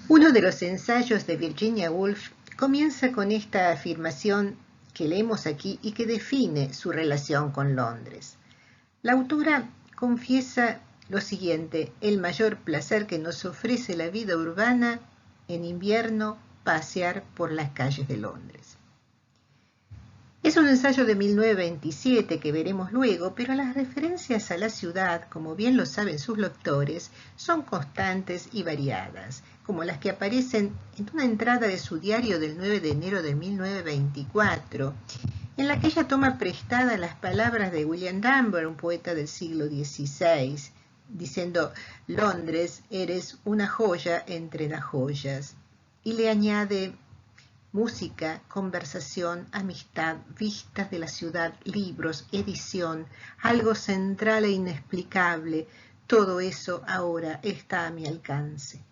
Uno de los ensayos de Virginia Woolf comienza con esta afirmación que leemos aquí y que define su relación con Londres. La autora confiesa lo siguiente: el mayor placer que nos ofrece la vida urbana en invierno, pasear por las calles de Londres. Es un ensayo de 1927 que veremos luego, pero las referencias a la ciudad, como bien lo saben sus lectores, son constantes y variadas, como las que aparecen en una entrada de su diario del 9 de enero de 1924, en la que ella toma prestadas las palabras de William Dunbar, un poeta del siglo XVI, diciendo: Londres, eres una joya entre las joyas. Y le añade: música, conversación, amistad, vistas de la ciudad, libros, edición, algo central e inexplicable, todo eso ahora está a mi alcance.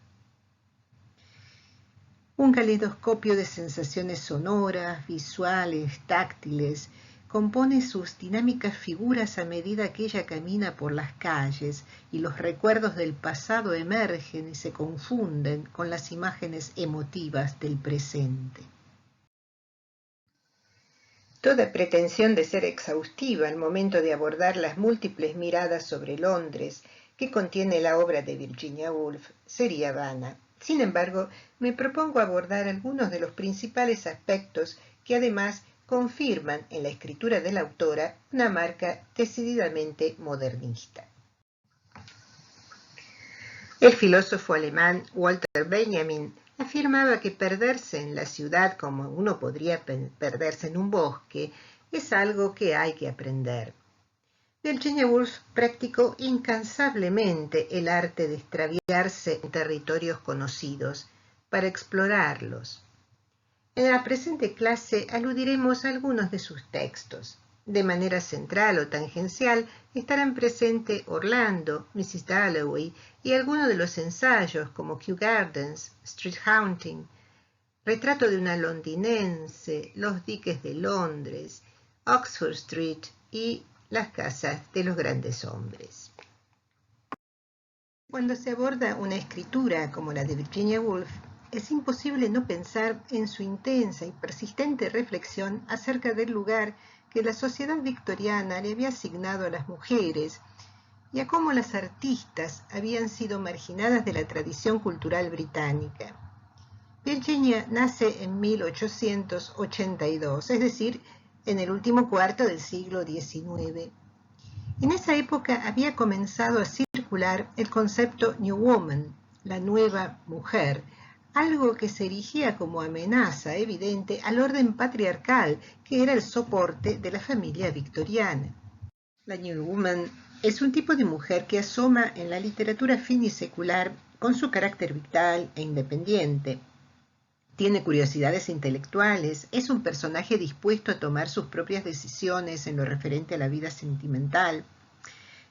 Un caleidoscopio de sensaciones sonoras, visuales, táctiles, compone sus dinámicas figuras a medida que ella camina por las calles y los recuerdos del pasado emergen y se confunden con las imágenes emotivas del presente. Toda pretensión de ser exhaustiva al momento de abordar las múltiples miradas sobre Londres que contiene la obra de Virginia Woolf sería vana. Sin embargo, me propongo abordar algunos de los principales aspectos que además confirman en la escritura de la autora una marca decididamente modernista. El filósofo alemán Walter Benjamin afirmaba que perderse en la ciudad como uno podría perderse en un bosque es algo que hay que aprender. Virginia Woolf practicó incansablemente el arte de extraviarse en territorios conocidos para explorarlos. En la presente clase aludiremos a algunos de sus textos. De manera central o tangencial estarán presentes Orlando, Mrs. Dalloway y algunos de los ensayos como Kew Gardens, Street Haunting, Retrato de una londinense, Los diques de Londres, Oxford Street y Las casas de los grandes hombres. Cuando se aborda una escritura como la de Virginia Woolf, es imposible no pensar en su intensa y persistente reflexión acerca del lugar que la sociedad victoriana le había asignado a las mujeres y a cómo las artistas habían sido marginadas de la tradición cultural británica. Virginia nace en 1882, es decir, en el último cuarto del siglo XIX. En esa época había comenzado a circular el concepto New Woman, la nueva mujer, algo que se erigía como amenaza evidente al orden patriarcal que era el soporte de la familia victoriana. La New Woman es un tipo de mujer que asoma en la literatura finisecular con su carácter vital e independiente. Tiene curiosidades intelectuales, es un personaje dispuesto a tomar sus propias decisiones en lo referente a la vida sentimental.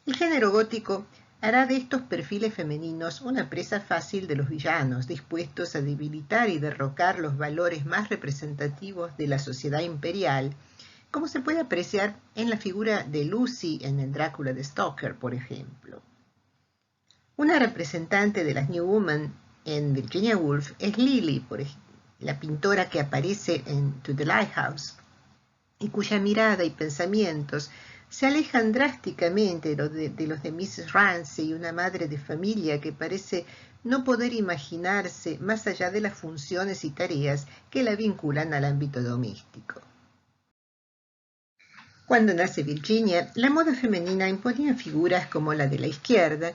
El género gótico hará de estos perfiles femeninos una presa fácil de los villanos, dispuestos a debilitar y derrocar los valores más representativos de la sociedad imperial, como se puede apreciar en la figura de Lucy en el Drácula de Stoker, por ejemplo. Una representante de las New Women en Virginia Woolf es Lily, por ejemplo, la pintora que aparece en To the Lighthouse, y cuya mirada y pensamientos se alejan drásticamente de los de Mrs. Ramsay, una madre de familia que parece no poder imaginarse más allá de las funciones y tareas que la vinculan al ámbito doméstico. Cuando nace Virginia, la moda femenina imponía figuras como la de la izquierda,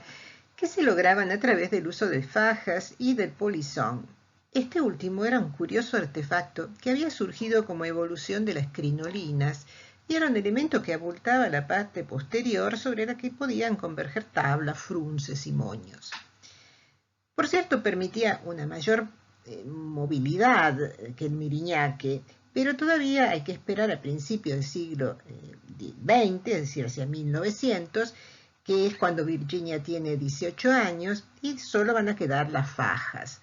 que se lograban a través del uso de fajas y del polizón. Este último era un curioso artefacto que había surgido como evolución de las crinolinas y era un elemento que abultaba la parte posterior sobre la que podían converger tablas, frunces y moños. Por cierto, permitía una mayor movilidad que el miriñaque, pero todavía hay que esperar a principios del siglo XX, es decir, hacia 1900, que es cuando Virginia tiene 18 años y solo van a quedar las fajas.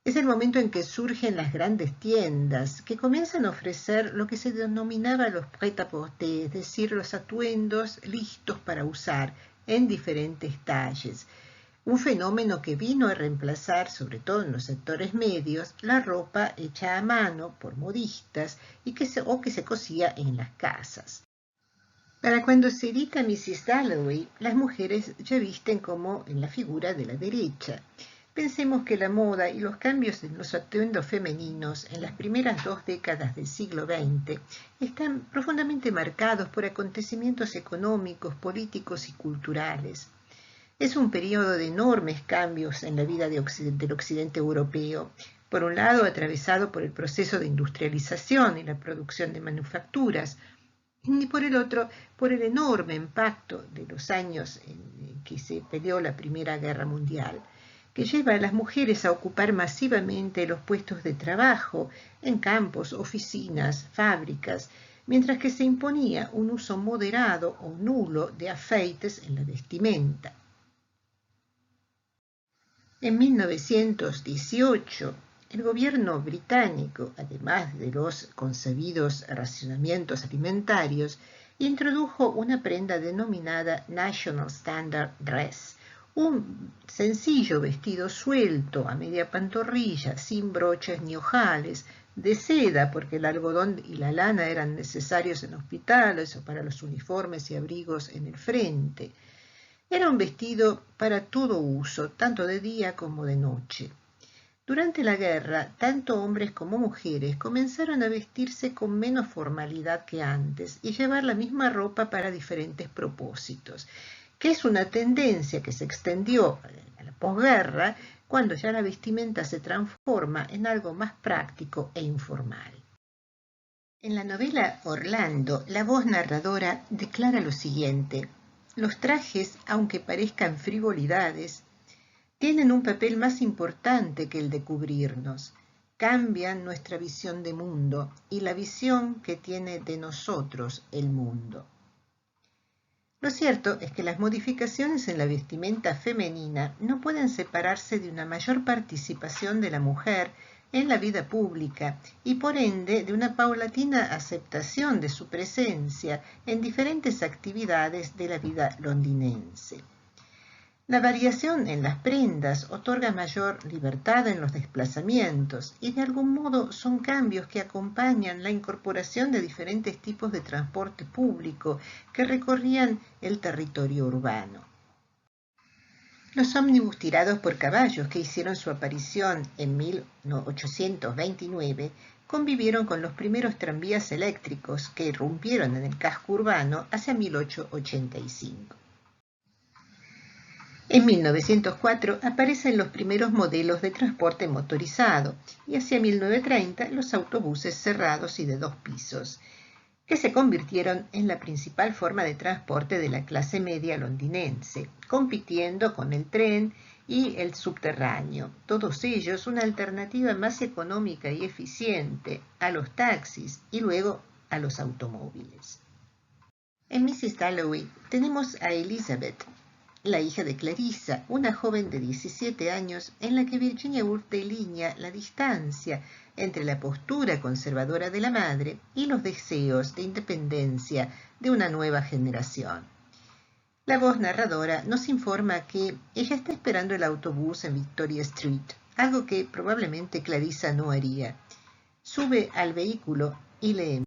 Es el momento en que surgen las grandes tiendas, que comienzan a ofrecer lo que se denominaba los prêt-à-porter, es decir, los atuendos listos para usar en diferentes talles. un fenómeno que vino a reemplazar, sobre todo en los sectores medios, la ropa hecha a mano por modistas o que se cosía en las casas. Para cuando se edita Mrs. Dalloway, las mujeres ya visten como en la figura de la derecha. Pensemos que la moda y los cambios en los atuendos femeninos en las primeras 2 décadas del siglo XX están profundamente marcados por acontecimientos económicos, políticos y culturales. Es un periodo de enormes cambios en la vida del occidente europeo. Por un lado, atravesado por el proceso de industrialización y la producción de manufacturas, y por el otro, por el enorme impacto de los años en que se peleó la Primera Guerra Mundial, que lleva a las mujeres a ocupar masivamente los puestos de trabajo en campos, oficinas, fábricas, mientras que se imponía un uso moderado o nulo de afeites en la vestimenta. En 1918, el gobierno británico, además de los concebidos racionamientos alimentarios, introdujo una prenda denominada National Standard Dress, un sencillo vestido suelto a media pantorrilla, sin broches ni ojales, de seda, porque el algodón y la lana eran necesarios en hospitales o para los uniformes y abrigos en el frente. Era un vestido para todo uso, tanto de día como de noche. Durante la guerra, tanto hombres como mujeres comenzaron a vestirse con menos formalidad que antes y llevar la misma ropa para diferentes propósitos, que es una tendencia que se extendió a la posguerra, cuando ya la vestimenta se transforma en algo más práctico e informal. En la novela Orlando, la voz narradora declara lo siguiente: los trajes, aunque parezcan frivolidades, tienen un papel más importante que el de cubrirnos. Cambian nuestra visión de mundo y la visión que tiene de nosotros el mundo. Lo cierto es que las modificaciones en la vestimenta femenina no pueden separarse de una mayor participación de la mujer en la vida pública y por ende de una paulatina aceptación de su presencia en diferentes actividades de la vida londinense. La variación en las prendas otorga mayor libertad en los desplazamientos y de algún modo son cambios que acompañan la incorporación de diferentes tipos de transporte público que recorrían el territorio urbano. Los ómnibus tirados por caballos que hicieron su aparición en 1829 convivieron con los primeros tranvías eléctricos que irrumpieron en el casco urbano hacia 1885. En 1904 aparecen los primeros modelos de transporte motorizado y hacia 1930 los autobuses cerrados y de 2 pisos, que se convirtieron en la principal forma de transporte de la clase media londinense, compitiendo con el tren y el subterráneo, todos ellos una alternativa más económica y eficiente a los taxis y luego a los automóviles. En Mrs. Dalloway tenemos a Elizabeth, la hija de Clarissa, una joven de 17 años en la que Virginia Woolf delinea la distancia entre la postura conservadora de la madre y los deseos de independencia de una nueva generación. La voz narradora nos informa que ella está esperando el autobús en Victoria Street, algo que probablemente Clarissa no haría. Sube al vehículo y lee.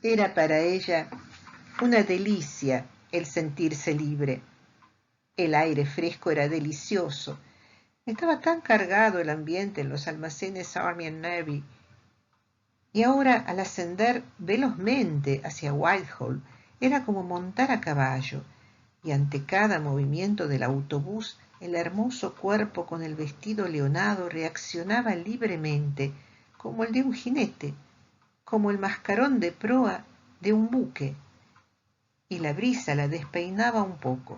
Era para ella una delicia el sentirse libre. El aire fresco era delicioso. Estaba tan cargado el ambiente en los almacenes Army and Navy. Y ahora, al ascender velozmente hacia Whitehall, era como montar a caballo, y ante cada movimiento del autobús, el hermoso cuerpo con el vestido leonado reaccionaba libremente, como el de un jinete, como el mascarón de proa de un buque, y la brisa la despeinaba un poco.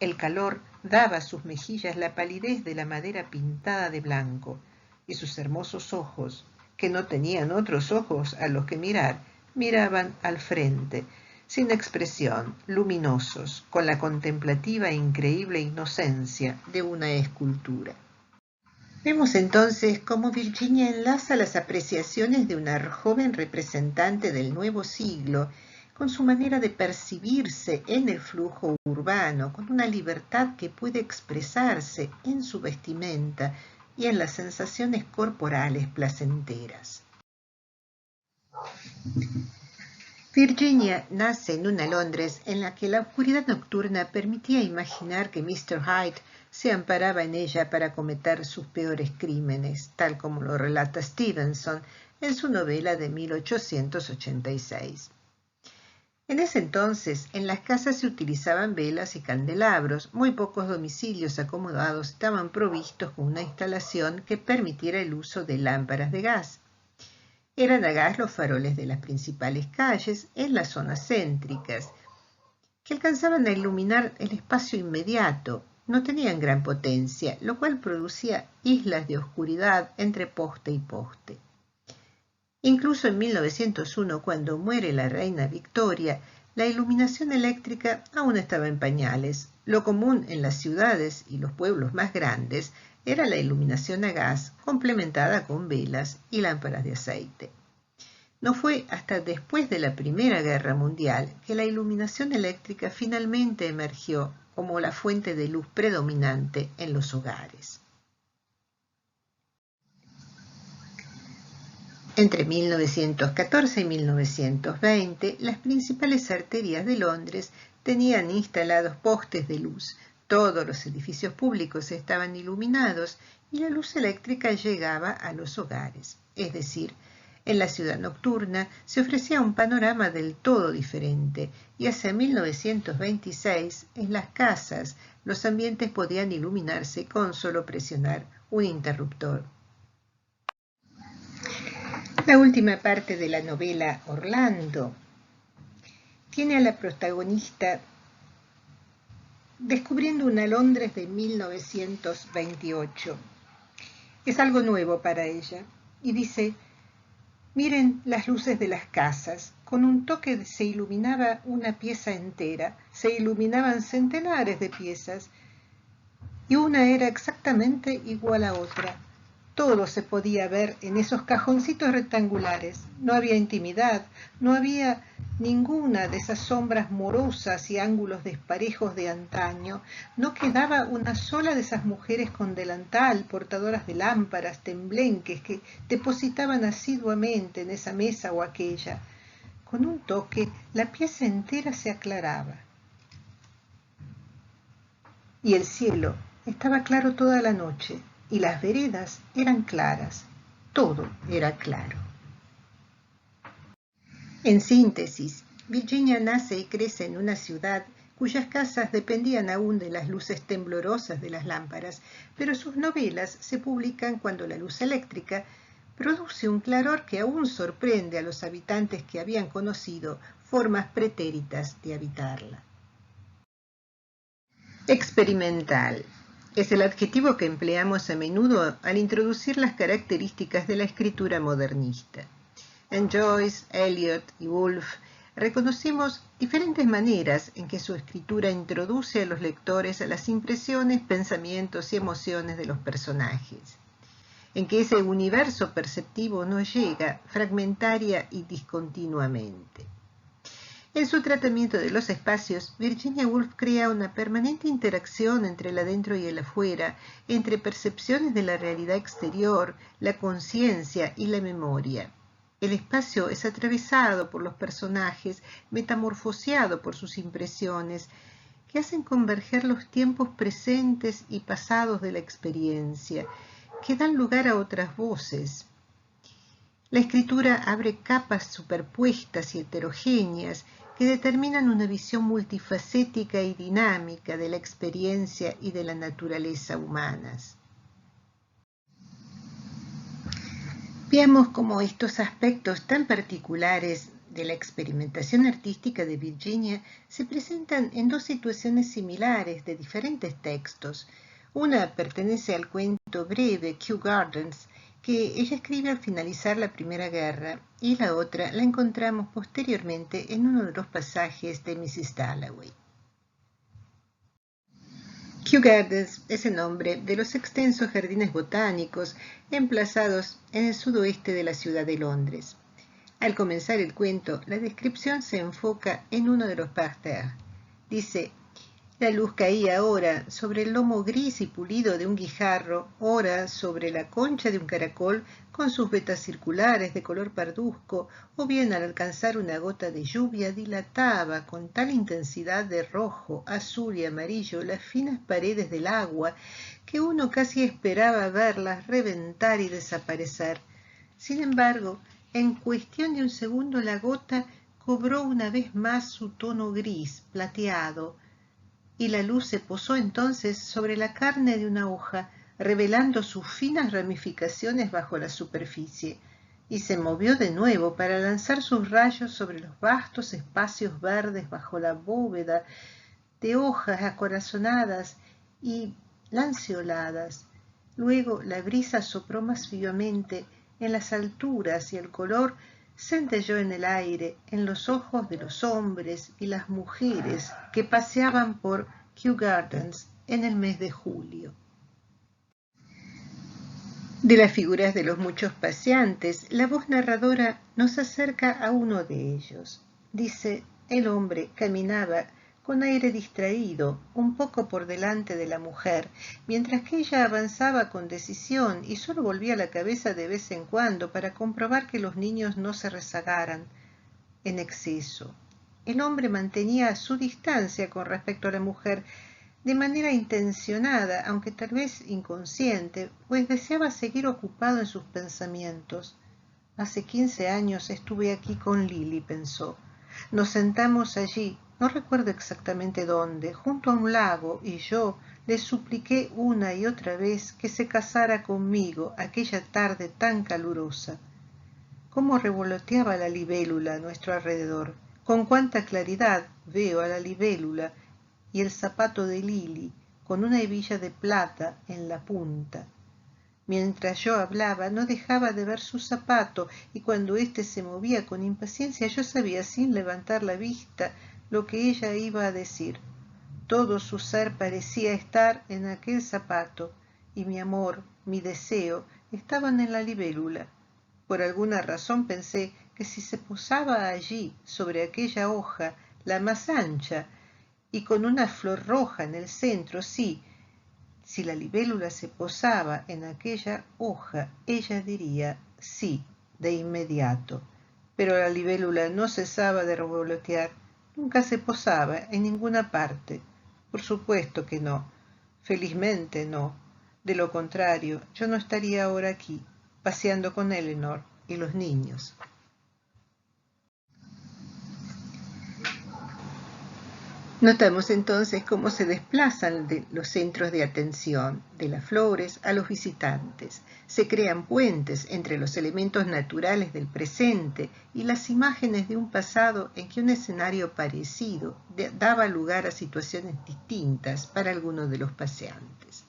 El calor daba a sus mejillas la palidez de la madera pintada de blanco, y sus hermosos ojos, que no tenían otros ojos a los que mirar, miraban al frente, sin expresión, luminosos, con la contemplativa e increíble inocencia de una escultura. Vemos entonces cómo Virginia enlaza las apreciaciones de una joven representante del nuevo siglo con su manera de percibirse en el flujo urbano, con una libertad que puede expresarse en su vestimenta y en las sensaciones corporales placenteras. Virginia nace en una Londres en la que la oscuridad nocturna permitía imaginar que Mr. Hyde se amparaba en ella para cometer sus peores crímenes, tal como lo relata Stevenson en su novela de 1886. En ese entonces, en las casas se utilizaban velas y candelabros. Muy pocos domicilios acomodados estaban provistos con una instalación que permitiera el uso de lámparas de gas. Eran a gas los faroles de las principales calles en las zonas céntricas, que alcanzaban a iluminar el espacio inmediato. No tenían gran potencia, lo cual producía islas de oscuridad entre poste y poste. Incluso en 1901, cuando muere la reina Victoria, la iluminación eléctrica aún estaba en pañales. Lo común en las ciudades y los pueblos más grandes era la iluminación a gas complementada con velas y lámparas de aceite. No fue hasta después de la Primera Guerra Mundial que la iluminación eléctrica finalmente emergió como la fuente de luz predominante en los hogares. Entre 1914 y 1920, las principales arterias de Londres tenían instalados postes de luz. Todos los edificios públicos estaban iluminados y la luz eléctrica llegaba a los hogares. Es decir, en la ciudad nocturna se ofrecía un panorama del todo diferente y hacia 1926, en las casas, los ambientes podían iluminarse con solo presionar un interruptor. La última parte de la novela Orlando tiene a la protagonista descubriendo una Londres de 1928. Es algo nuevo para ella y dice: miren las luces de las casas, con un toque se iluminaba una pieza entera, se iluminaban centenares de piezas y una era exactamente igual a otra. Todo se podía ver en esos cajoncitos rectangulares. No había intimidad, no había ninguna de esas sombras morosas y ángulos desparejos de antaño. No quedaba una sola de esas mujeres con delantal, portadoras de lámparas, temblenques, que depositaban asiduamente en esa mesa o aquella. Con un toque, la pieza entera se aclaraba. Y el cielo estaba claro toda la noche. Y las veredas eran claras, todo era claro. En síntesis, Virginia nace y crece en una ciudad cuyas casas dependían aún de las luces temblorosas de las lámparas, pero sus novelas se publican cuando la luz eléctrica produce un claror que aún sorprende a los habitantes que habían conocido formas pretéritas de habitarla. Experimental. Es el adjetivo que empleamos a menudo al introducir las características de la escritura modernista. En Joyce, Eliot y Woolf reconocimos diferentes maneras en que su escritura introduce a los lectores a las impresiones, pensamientos y emociones de los personajes, en que ese universo perceptivo nos llega fragmentaria y discontinuamente. En su tratamiento de los espacios, Virginia Woolf crea una permanente interacción entre el adentro y el afuera, entre percepciones de la realidad exterior, la conciencia y la memoria. El espacio es atravesado por los personajes, metamorfoseado por sus impresiones, que hacen converger los tiempos presentes y pasados de la experiencia, que dan lugar a otras voces. La escritura abre capas superpuestas y heterogéneas que determinan una visión multifacética y dinámica de la experiencia y de la naturaleza humanas. Veamos cómo estos aspectos tan particulares de la experimentación artística de Virginia se presentan en dos situaciones similares de diferentes textos. Una pertenece al cuento breve Kew Gardens, que ella escribe al finalizar la Primera Guerra, y la otra la encontramos posteriormente en uno de los pasajes de Mrs. Dalloway. Kew Gardens es el nombre de los extensos jardines botánicos emplazados en el sudoeste de la ciudad de Londres. Al comenzar el cuento, la descripción se enfoca en uno de los parterres. Dice: la luz caía ora sobre el lomo gris y pulido de un guijarro, ora sobre la concha de un caracol con sus vetas circulares de color parduzco, o bien al alcanzar una gota de lluvia dilataba con tal intensidad de rojo, azul y amarillo las finas paredes del agua que uno casi esperaba verlas reventar y desaparecer. Sin embargo, en cuestión de un segundo la gota cobró una vez más su tono gris, plateado, y la luz se posó entonces sobre la carne de una hoja, revelando sus finas ramificaciones bajo la superficie, y se movió de nuevo para lanzar sus rayos sobre los vastos espacios verdes bajo la bóveda de hojas acorazonadas y lanceoladas. Luego la brisa sopló más vivamente en las alturas y el color centelló en el aire, en los ojos de los hombres y las mujeres que paseaban por Kew Gardens en el mes de julio. De las figuras de los muchos paseantes, la voz narradora nos acerca a uno de ellos. Dice: el hombre caminaba con aire distraído, un poco por delante de la mujer, mientras que ella avanzaba con decisión y solo volvía la cabeza de vez en cuando para comprobar que los niños no se rezagaran en exceso. El hombre mantenía su distancia con respecto a la mujer, de manera intencionada, aunque tal vez inconsciente, pues deseaba seguir ocupado en sus pensamientos. Hace 15 años estuve aquí con Lily, pensó. Nos sentamos allí, no recuerdo exactamente dónde, junto a un lago, y yo le supliqué una y otra vez que se casara conmigo aquella tarde tan calurosa. Cómo revoloteaba la libélula a nuestro alrededor. Con cuánta claridad veo a la libélula y el zapato de Lily con una hebilla de plata en la punta. Mientras yo hablaba no dejaba de ver su zapato, y cuando éste se movía con impaciencia yo sabía sin levantar la vista lo que ella iba a decir. Todo su ser parecía estar en aquel zapato, y mi amor, mi deseo, estaban en la libélula. Por alguna razón pensé que si se posaba allí, sobre aquella hoja, la más ancha, y con una flor roja en el centro, sí, si la libélula se posaba en aquella hoja, ella diría sí, de inmediato. Pero la libélula no cesaba de revolotear, nunca se posaba en ninguna parte. Por supuesto que no, felizmente no. De lo contrario, yo no estaría ahora aquí, paseando con Eleanor y los niños. Notamos entonces cómo se desplazan de los centros de atención de las flores a los visitantes. Se crean puentes entre los elementos naturales del presente y las imágenes de un pasado en que un escenario parecido daba lugar a situaciones distintas para algunos de los paseantes.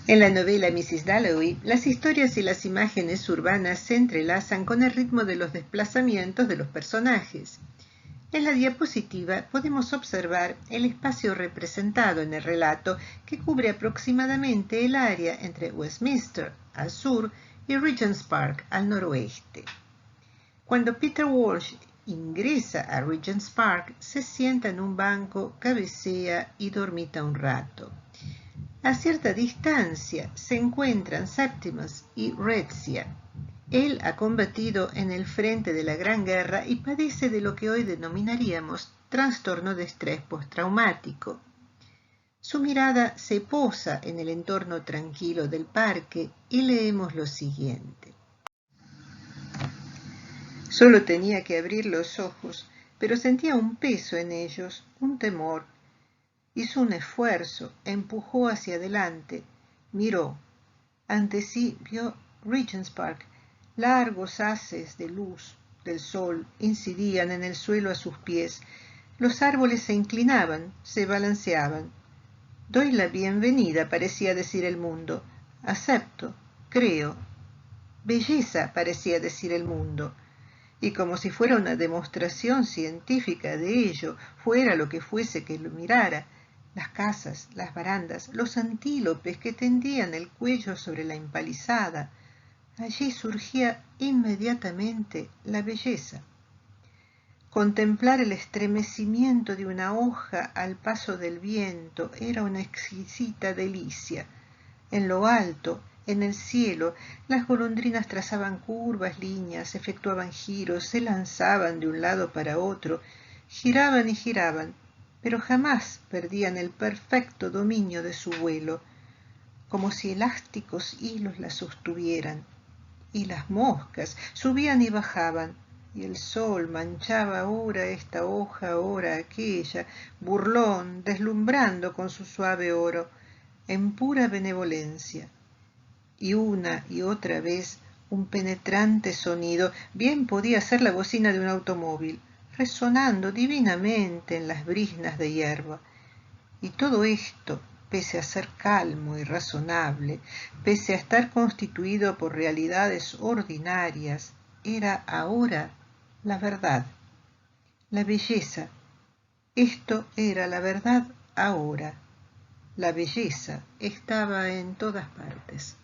En la novela Mrs. Dalloway, las historias y las imágenes urbanas se entrelazan con el ritmo de los desplazamientos de los personajes. En la diapositiva podemos observar el espacio representado en el relato, que cubre aproximadamente el área entre Westminster al sur y Regent's Park al noroeste. Cuando Peter Walsh ingresa a Regent's Park, se sienta en un banco, cabecea y dormita un rato. A cierta distancia se encuentran Septimus y Rezia. Él ha combatido en el frente de la Gran Guerra y padece de lo que hoy denominaríamos trastorno de estrés postraumático. Su mirada se posa en el entorno tranquilo del parque y leemos lo siguiente. Solo tenía que abrir los ojos, pero sentía un peso en ellos, un temor. Hizo un esfuerzo, empujó hacia adelante, miró. Ante sí vio Regent's Park. Largos haces de luz del sol incidían en el suelo a sus pies. Los árboles se inclinaban, se balanceaban. Doy la bienvenida, parecía decir el mundo. Acepto, creo. Belleza, parecía decir el mundo. Y como si fuera una demostración científica de ello, fuera lo que fuese que lo mirara, las casas, las barandas, los antílopes que tendían el cuello sobre la empalizada, allí surgía inmediatamente la belleza. Contemplar el estremecimiento de una hoja al paso del viento era una exquisita delicia. En lo alto, en el cielo, las golondrinas trazaban curvas líneas, efectuaban giros, se lanzaban de un lado para otro, giraban y giraban, pero jamás perdían el perfecto dominio de su vuelo, como si elásticos hilos las sostuvieran. Y las moscas subían y bajaban, y el sol manchaba ora esta hoja, ora aquella, burlón, deslumbrando con su suave oro, en pura benevolencia. Y una y otra vez un penetrante sonido, bien podía ser la bocina de un automóvil, resonando divinamente en las briznas de hierba. Y todo esto, pese a ser calmo y razonable, pese a estar constituido por realidades ordinarias, era ahora la verdad, la belleza. Esto era la verdad ahora. La belleza estaba en todas partes.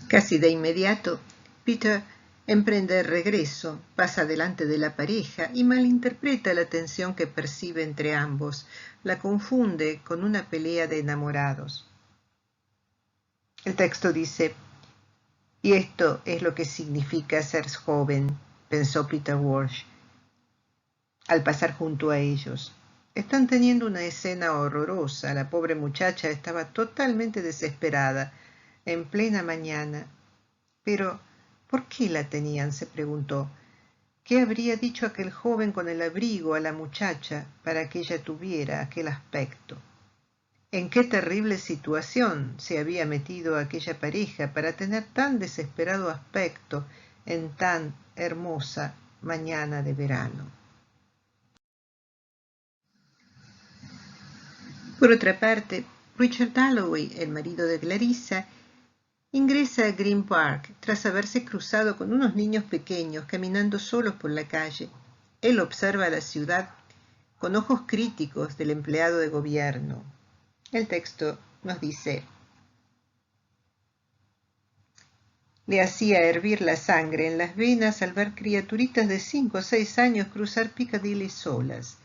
Casi de inmediato, Peter emprende el regreso, pasa delante de la pareja y malinterpreta la tensión que percibe entre ambos, la confunde con una pelea de enamorados. El texto dice: y esto es lo que significa ser joven, pensó Peter Walsh al pasar junto a ellos. Están teniendo una escena horrorosa. La pobre muchacha estaba totalmente desesperada, en plena mañana. Pero, ¿por qué la tenían?, se preguntó. ¿Qué habría dicho aquel joven con el abrigo a la muchacha para que ella tuviera aquel aspecto? ¿En qué terrible situación se había metido aquella pareja para tener tan desesperado aspecto en tan hermosa mañana de verano? Por otra parte, Richard Dalloway, el marido de Clarissa, ingresa a Green Park tras haberse cruzado con unos niños pequeños caminando solos por la calle. Él observa la ciudad con ojos críticos del empleado de gobierno. El texto nos dice: le hacía hervir la sangre en las venas al ver criaturitas de 5 o 6 años cruzar Piccadilly solas.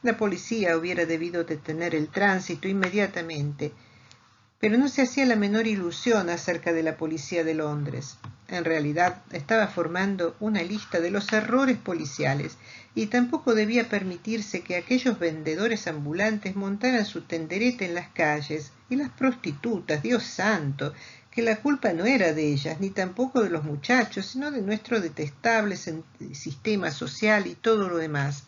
La policía hubiera debido detener el tránsito inmediatamente, pero no se hacía la menor ilusión acerca de la policía de Londres. En realidad, estaba formando una lista de los errores policiales y tampoco debía permitirse que aquellos vendedores ambulantes montaran su tenderete en las calles, y las prostitutas, Dios santo, que la culpa no era de ellas, ni tampoco de los muchachos, sino de nuestro detestable sistema social y todo lo demás.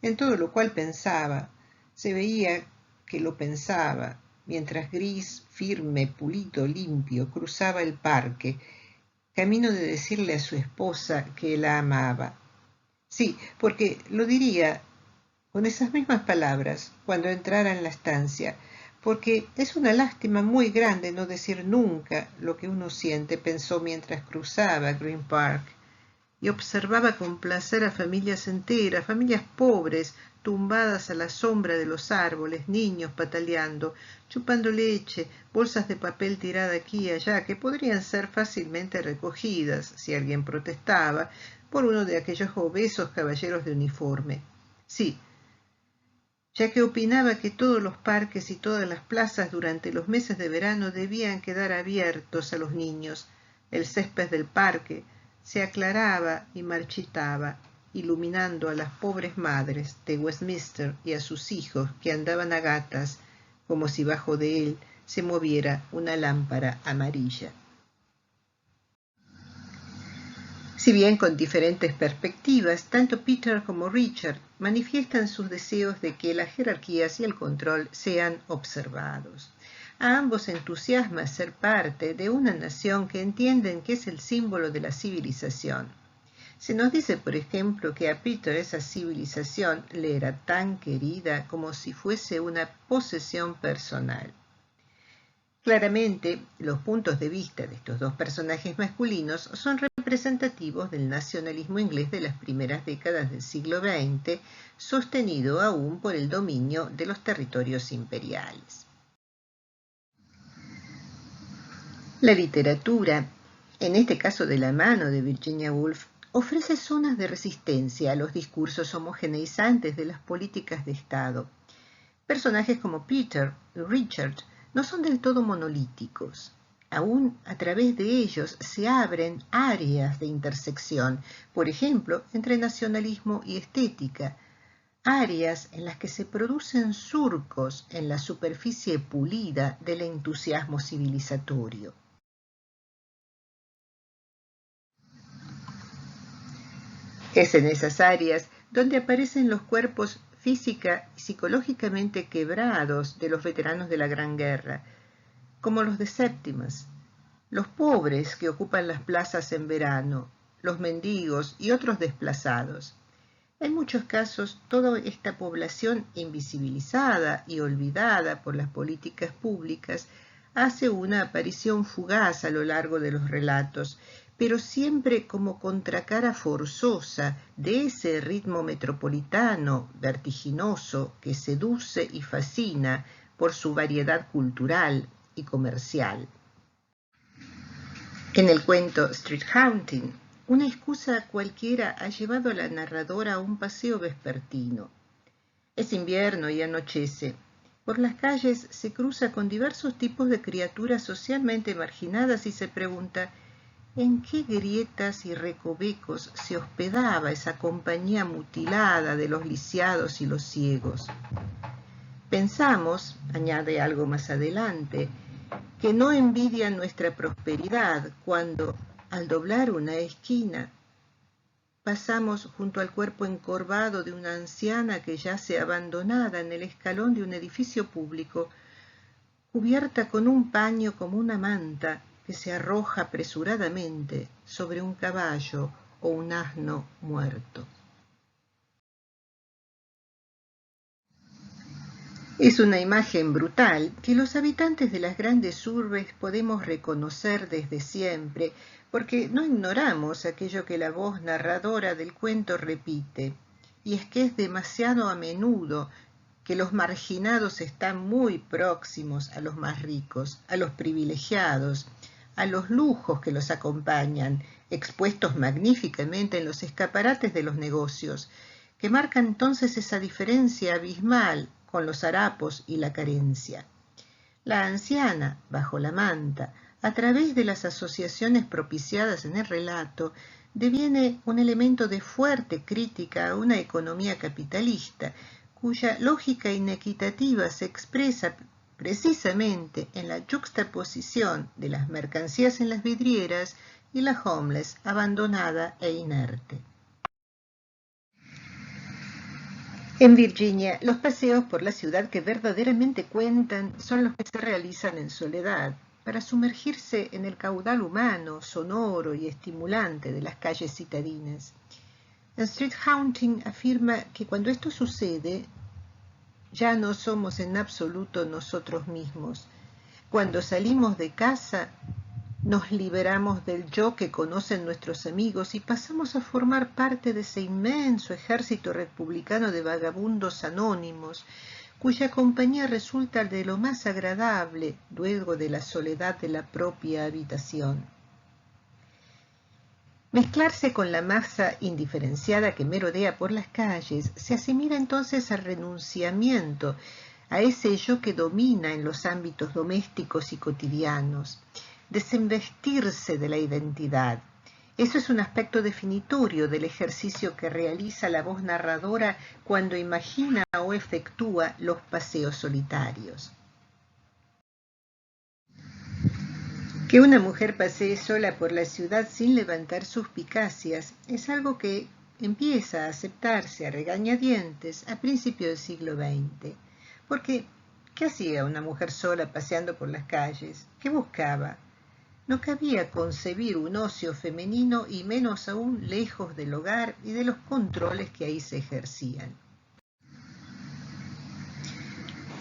En todo lo cual pensaba, se veía que lo pensaba, mientras gris, firme, pulido, limpio, cruzaba el parque, camino de decirle a su esposa que la amaba. Sí, porque lo diría con esas mismas palabras cuando entrara en la estancia, porque es una lástima muy grande no decir nunca lo que uno siente, pensó mientras cruzaba Green Park, y observaba con placer a familias enteras, familias pobres, tumbadas a la sombra de los árboles, niños pataleando, chupando leche, bolsas de papel tiradas aquí y allá, que podrían ser fácilmente recogidas, si alguien protestaba, por uno de aquellos obesos caballeros de uniforme. Sí, ya que opinaba que todos los parques y todas las plazas durante los meses de verano debían quedar abiertos a los niños. El césped del parque se aclaraba y marchitaba, iluminando a las pobres madres de Westminster y a sus hijos que andaban a gatas, como si bajo de él se moviera una lámpara amarilla. Si bien con diferentes perspectivas, tanto Peter como Richard manifiestan sus deseos de que las jerarquías y el control sean observados. A ambos entusiasma ser parte de una nación que entienden que es el símbolo de la civilización. Se nos dice, por ejemplo, que a Peter esa civilización le era tan querida como si fuese una posesión personal. Claramente, los puntos de vista de estos dos personajes masculinos son representativos del nacionalismo inglés de las primeras décadas del siglo XX, sostenido aún por el dominio de los territorios imperiales. La literatura, en este caso de la mano de Virginia Woolf, ofrece zonas de resistencia a los discursos homogeneizantes de las políticas de Estado. Personajes como Peter y Richard no son del todo monolíticos. Aún a través de ellos se abren áreas de intersección, por ejemplo, entre nacionalismo y estética, áreas en las que se producen surcos en la superficie pulida del entusiasmo civilizatorio. Es en esas áreas donde aparecen los cuerpos física y psicológicamente quebrados de los veteranos de la Gran Guerra, como los de Séptimas, los pobres que ocupan las plazas en verano, los mendigos y otros desplazados. En muchos casos, toda esta población invisibilizada y olvidada por las políticas públicas hace una aparición fugaz a lo largo de los relatos, pero siempre como contracara forzosa de ese ritmo metropolitano, vertiginoso, que seduce y fascina por su variedad cultural y comercial. En el cuento Street Haunting, una excusa cualquiera ha llevado a la narradora a un paseo vespertino. Es invierno y anochece. Por las calles se cruza con diversos tipos de criaturas socialmente marginadas y se pregunta ¿en qué grietas y recovecos se hospedaba esa compañía mutilada de los lisiados y los ciegos? Pensamos, añade algo más adelante, que no envidian nuestra prosperidad cuando, al doblar una esquina, pasamos junto al cuerpo encorvado de una anciana que yace abandonada en el escalón de un edificio público, cubierta con un paño como una manta que se arroja apresuradamente sobre un caballo o un asno muerto. Es una imagen brutal que los habitantes de las grandes urbes podemos reconocer desde siempre, porque no ignoramos aquello que la voz narradora del cuento repite, y es que es demasiado a menudo que los marginados están muy próximos a los más ricos, a los privilegiados, a los lujos que los acompañan, expuestos magníficamente en los escaparates de los negocios, que marca entonces esa diferencia abismal con los harapos y la carencia. La anciana, bajo la manta, a través de las asociaciones propiciadas en el relato, deviene un elemento de fuerte crítica a una economía capitalista, cuya lógica inequitativa se expresa precisamente en la yuxtaposición de las mercancías en las vidrieras y la homeless abandonada e inerte. En Virginia, los paseos por la ciudad que verdaderamente cuentan son los que se realizan en soledad, para sumergirse en el caudal humano, sonoro y estimulante de las calles citadinas. En Street Haunting afirma que cuando esto sucede, ya no somos en absoluto nosotros mismos. Cuando salimos de casa, nos liberamos del yo que conocen nuestros amigos y pasamos a formar parte de ese inmenso ejército republicano de vagabundos anónimos, cuya compañía resulta de lo más agradable luego de la soledad de la propia habitación. Mezclarse con la masa indiferenciada que merodea por las calles se asimila entonces al renunciamiento, a ese yo que domina en los ámbitos domésticos y cotidianos. Desinvestirse de la identidad. Eso es un aspecto definitorio del ejercicio que realiza la voz narradora cuando imagina o efectúa los paseos solitarios. Que una mujer pasee sola por la ciudad sin levantar suspicacias es algo que empieza a aceptarse a regañadientes a principios del siglo XX. Porque, ¿qué hacía una mujer sola paseando por las calles? ¿Qué buscaba? No cabía concebir un ocio femenino y menos aún lejos del hogar y de los controles que ahí se ejercían.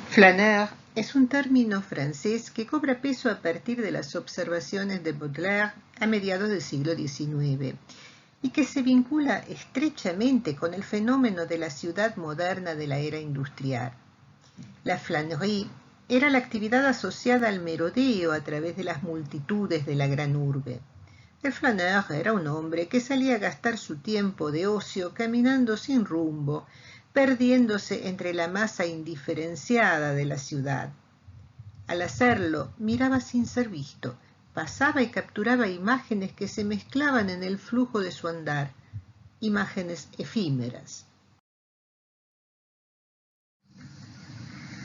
Flâneur es un término francés que cobra peso a partir de las observaciones de Baudelaire a mediados del siglo XIX y que se vincula estrechamente con el fenómeno de la ciudad moderna de la era industrial. La flânerie era la actividad asociada al merodeo a través de las multitudes de la gran urbe. El flâneur era un hombre que salía a gastar su tiempo de ocio caminando sin rumbo, perdiéndose entre la masa indiferenciada de la ciudad. Al hacerlo, miraba sin ser visto, pasaba y capturaba imágenes que se mezclaban en el flujo de su andar, imágenes efímeras.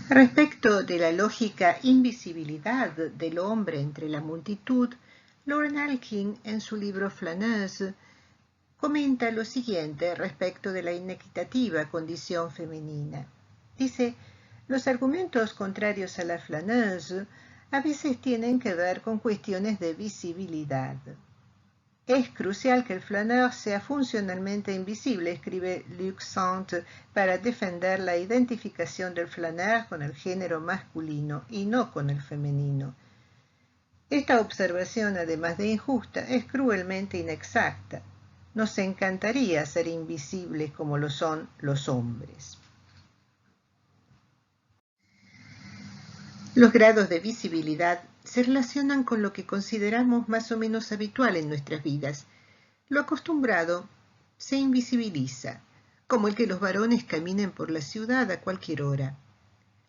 Respecto de la lógica invisibilidad del hombre entre la multitud, Lauren Alkin, en su libro Flâneuse, comenta lo siguiente respecto de la inequitativa condición femenina. Dice, los argumentos contrarios a la flâneuse a veces tienen que ver con cuestiones de visibilidad. Es crucial que el flâneur sea funcionalmente invisible, escribe Luc Sante, para defender la identificación del flâneur con el género masculino y no con el femenino. Esta observación, además de injusta, es cruelmente inexacta. Nos encantaría ser invisibles como lo son los hombres. Los grados de visibilidad se relacionan con lo que consideramos más o menos habitual en nuestras vidas. Lo acostumbrado se invisibiliza, como el que los varones caminen por la ciudad a cualquier hora.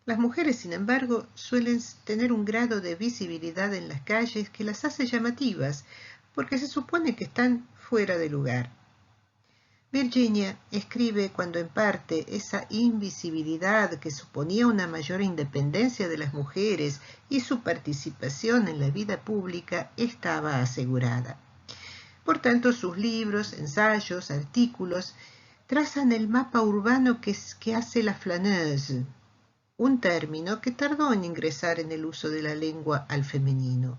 Las mujeres, sin embargo, suelen tener un grado de visibilidad en las calles que las hace llamativas, porque se supone que están fuera de lugar. Virginia escribe cuando en parte esa invisibilidad que suponía una mayor independencia de las mujeres y su participación en la vida pública estaba asegurada. Por tanto, sus libros, ensayos, artículos trazan el mapa urbano que hace la flâneuse, un término que tardó en ingresar en el uso de la lengua al femenino.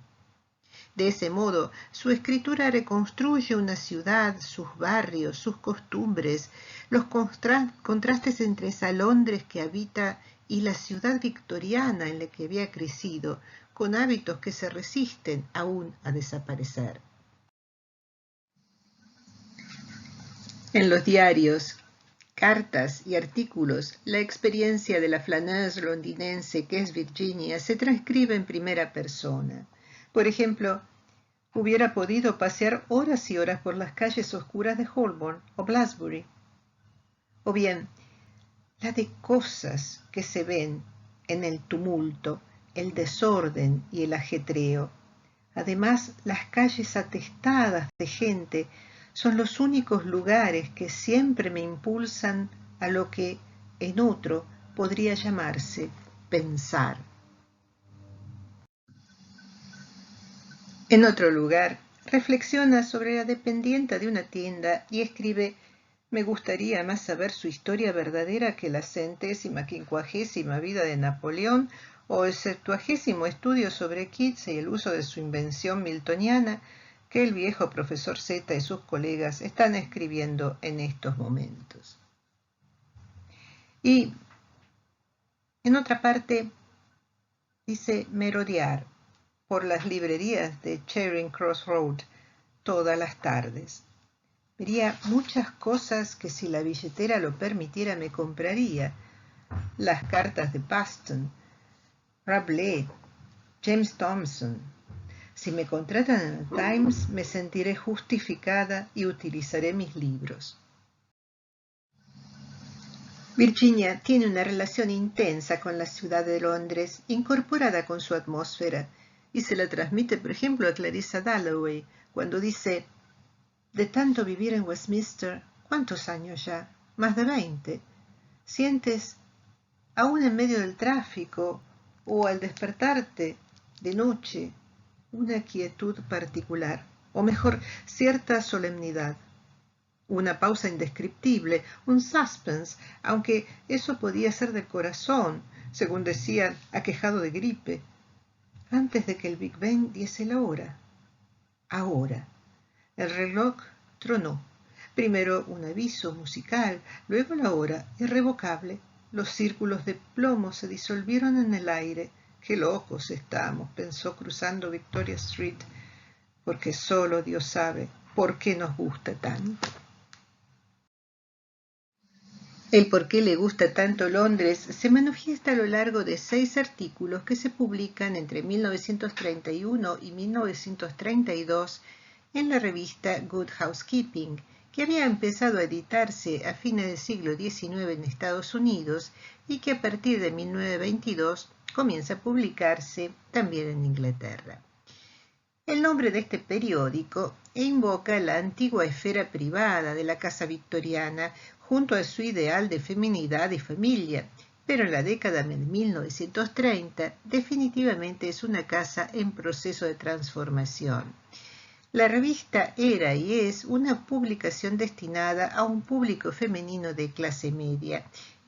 De ese modo, su escritura reconstruye una ciudad, sus barrios, sus costumbres, los contrastes entre esa Londres que habita y la ciudad victoriana en la que había crecido, con hábitos que se resisten aún a desaparecer. En los diarios, cartas y artículos, la experiencia de la flâneuse londinense que es Virginia se transcribe en primera persona. Por ejemplo, hubiera podido pasear horas y horas por las calles oscuras de Holborn o Bloomsbury. O bien, la de cosas que se ven en el tumulto, el desorden y el ajetreo. Además, las calles atestadas de gente son los únicos lugares que siempre me impulsan a lo que en otro podría llamarse pensar. En otro lugar, reflexiona sobre la dependienta de una tienda y escribe: me gustaría más saber su historia verdadera que la 150ª vida de Napoleón o el 70º estudio sobre Keats y el uso de su invención miltoniana que el viejo profesor Z y sus colegas están escribiendo en estos momentos. Y en otra parte dice merodear por las librerías de Charing Cross Road todas las tardes. Vería muchas cosas que si la billetera lo permitiera me compraría. Las cartas de Paston, Rabelais, James Thomson. Si me contratan en el Times, me sentiré justificada y utilizaré mis libros. Virginia tiene una relación intensa con la ciudad de Londres, incorporada con su atmósfera, y se la transmite, por ejemplo, a Clarissa Dalloway, cuando dice: de tanto vivir en Westminster, ¿cuántos años ya? Más de 20. Sientes, aún en medio del tráfico o al despertarte de noche, una quietud particular, o mejor, cierta solemnidad, una pausa indescriptible, un suspense, aunque eso podía ser del corazón, según decían, aquejado de gripe, antes de que el Big Ben diese la hora. Ahora. El reloj tronó. Primero un aviso musical, luego la hora irrevocable. Los círculos de plomo se disolvieron en el aire. Qué locos estamos, pensó cruzando Victoria Street, porque solo Dios sabe por qué nos gusta tanto. El por qué le gusta tanto Londres se manifiesta a lo largo de 6 artículos que se publican entre 1931 y 1932 en la revista Good Housekeeping, que había empezado a editarse a fines del siglo XIX en Estados Unidos y que a partir de 1922 comienza a publicarse también en Inglaterra. El nombre de este periódico invoca la antigua esfera privada de la casa victoriana junto a su ideal de feminidad y familia, pero en la década de 1930 definitivamente es una casa en proceso de transformación. La revista era y es una publicación destinada a un público femenino de clase media,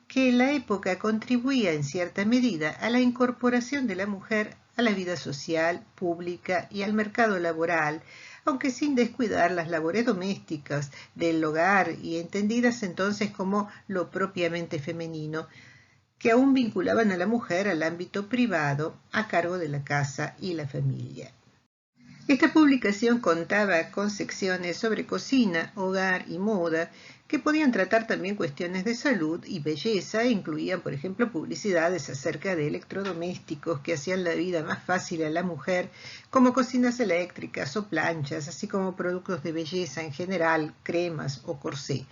que en la época contribuía en cierta medida a la incorporación de la mujer a la vida social, pública y al mercado laboral, aunque sin descuidar las labores domésticas del hogar y entendidas entonces como lo propiamente femenino, que aún vinculaban a la mujer al ámbito privado a cargo de la casa y la familia. Esta publicación contaba con secciones sobre cocina, hogar y moda, que podían tratar también cuestiones de salud y belleza e incluían, por ejemplo, publicidades acerca de electrodomésticos que hacían la vida más fácil a la mujer, como cocinas eléctricas o planchas, así como productos de belleza en general, cremas o corsé.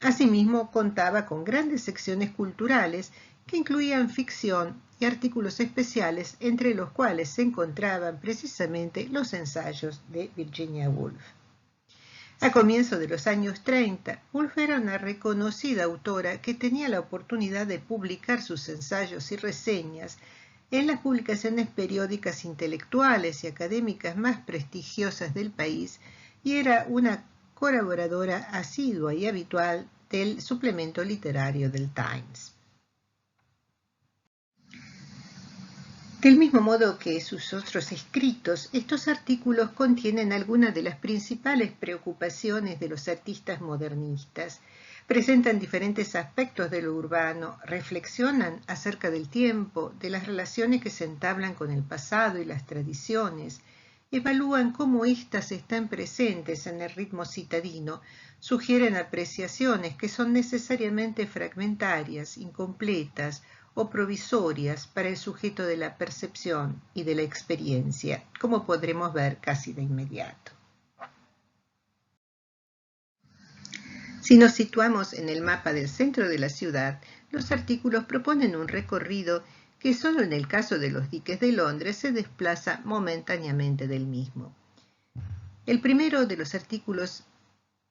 Asimismo, contaba con grandes secciones culturales que incluían ficción y artículos especiales, entre los cuales se encontraban precisamente los ensayos de Virginia Woolf. A comienzos de los años 30, Woolf era una reconocida autora que tenía la oportunidad de publicar sus ensayos y reseñas en las publicaciones periódicas intelectuales y académicas más prestigiosas del país y era una colaboradora asidua y habitual del suplemento literario del Times. Del mismo modo que sus otros escritos, estos artículos contienen algunas de las principales preocupaciones de los artistas modernistas. Presentan diferentes aspectos de lo urbano, reflexionan acerca del tiempo, de las relaciones que se entablan con el pasado y las tradiciones, evalúan cómo éstas están presentes en el ritmo citadino, sugieren apreciaciones que son necesariamente fragmentarias, incompletas o provisorias para el sujeto de la percepción y de la experiencia, como podremos ver casi de inmediato. Si nos situamos en el mapa del centro de la ciudad, los artículos proponen un recorrido que solo en el caso de los diques de Londres se desplaza momentáneamente del mismo. El primero de los artículos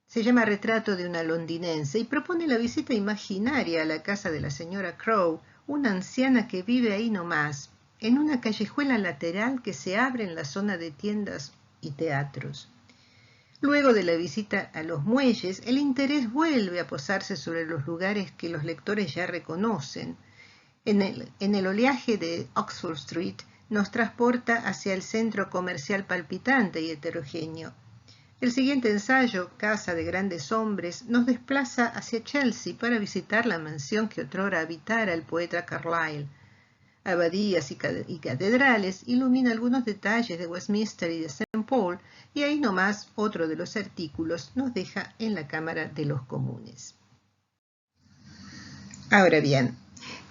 se llama Retrato de una londinense y propone la visita imaginaria a la casa de la señora Crowe, una anciana que vive ahí nomás, en una callejuela lateral que se abre en la zona de tiendas y teatros. Luego de la visita a los muelles, el interés vuelve a posarse sobre los lugares que los lectores ya reconocen. En el oleaje de Oxford Street nos transporta hacia el centro comercial palpitante y heterogéneo. El siguiente ensayo, Casa de Grandes Hombres, nos desplaza hacia Chelsea para visitar la mansión que otrora habitara el poeta Carlyle. Abadías y catedrales ilumina algunos detalles de Westminster y de St. Paul, y ahí nomás otro de los artículos nos deja en la Cámara de los Comunes. Ahora bien,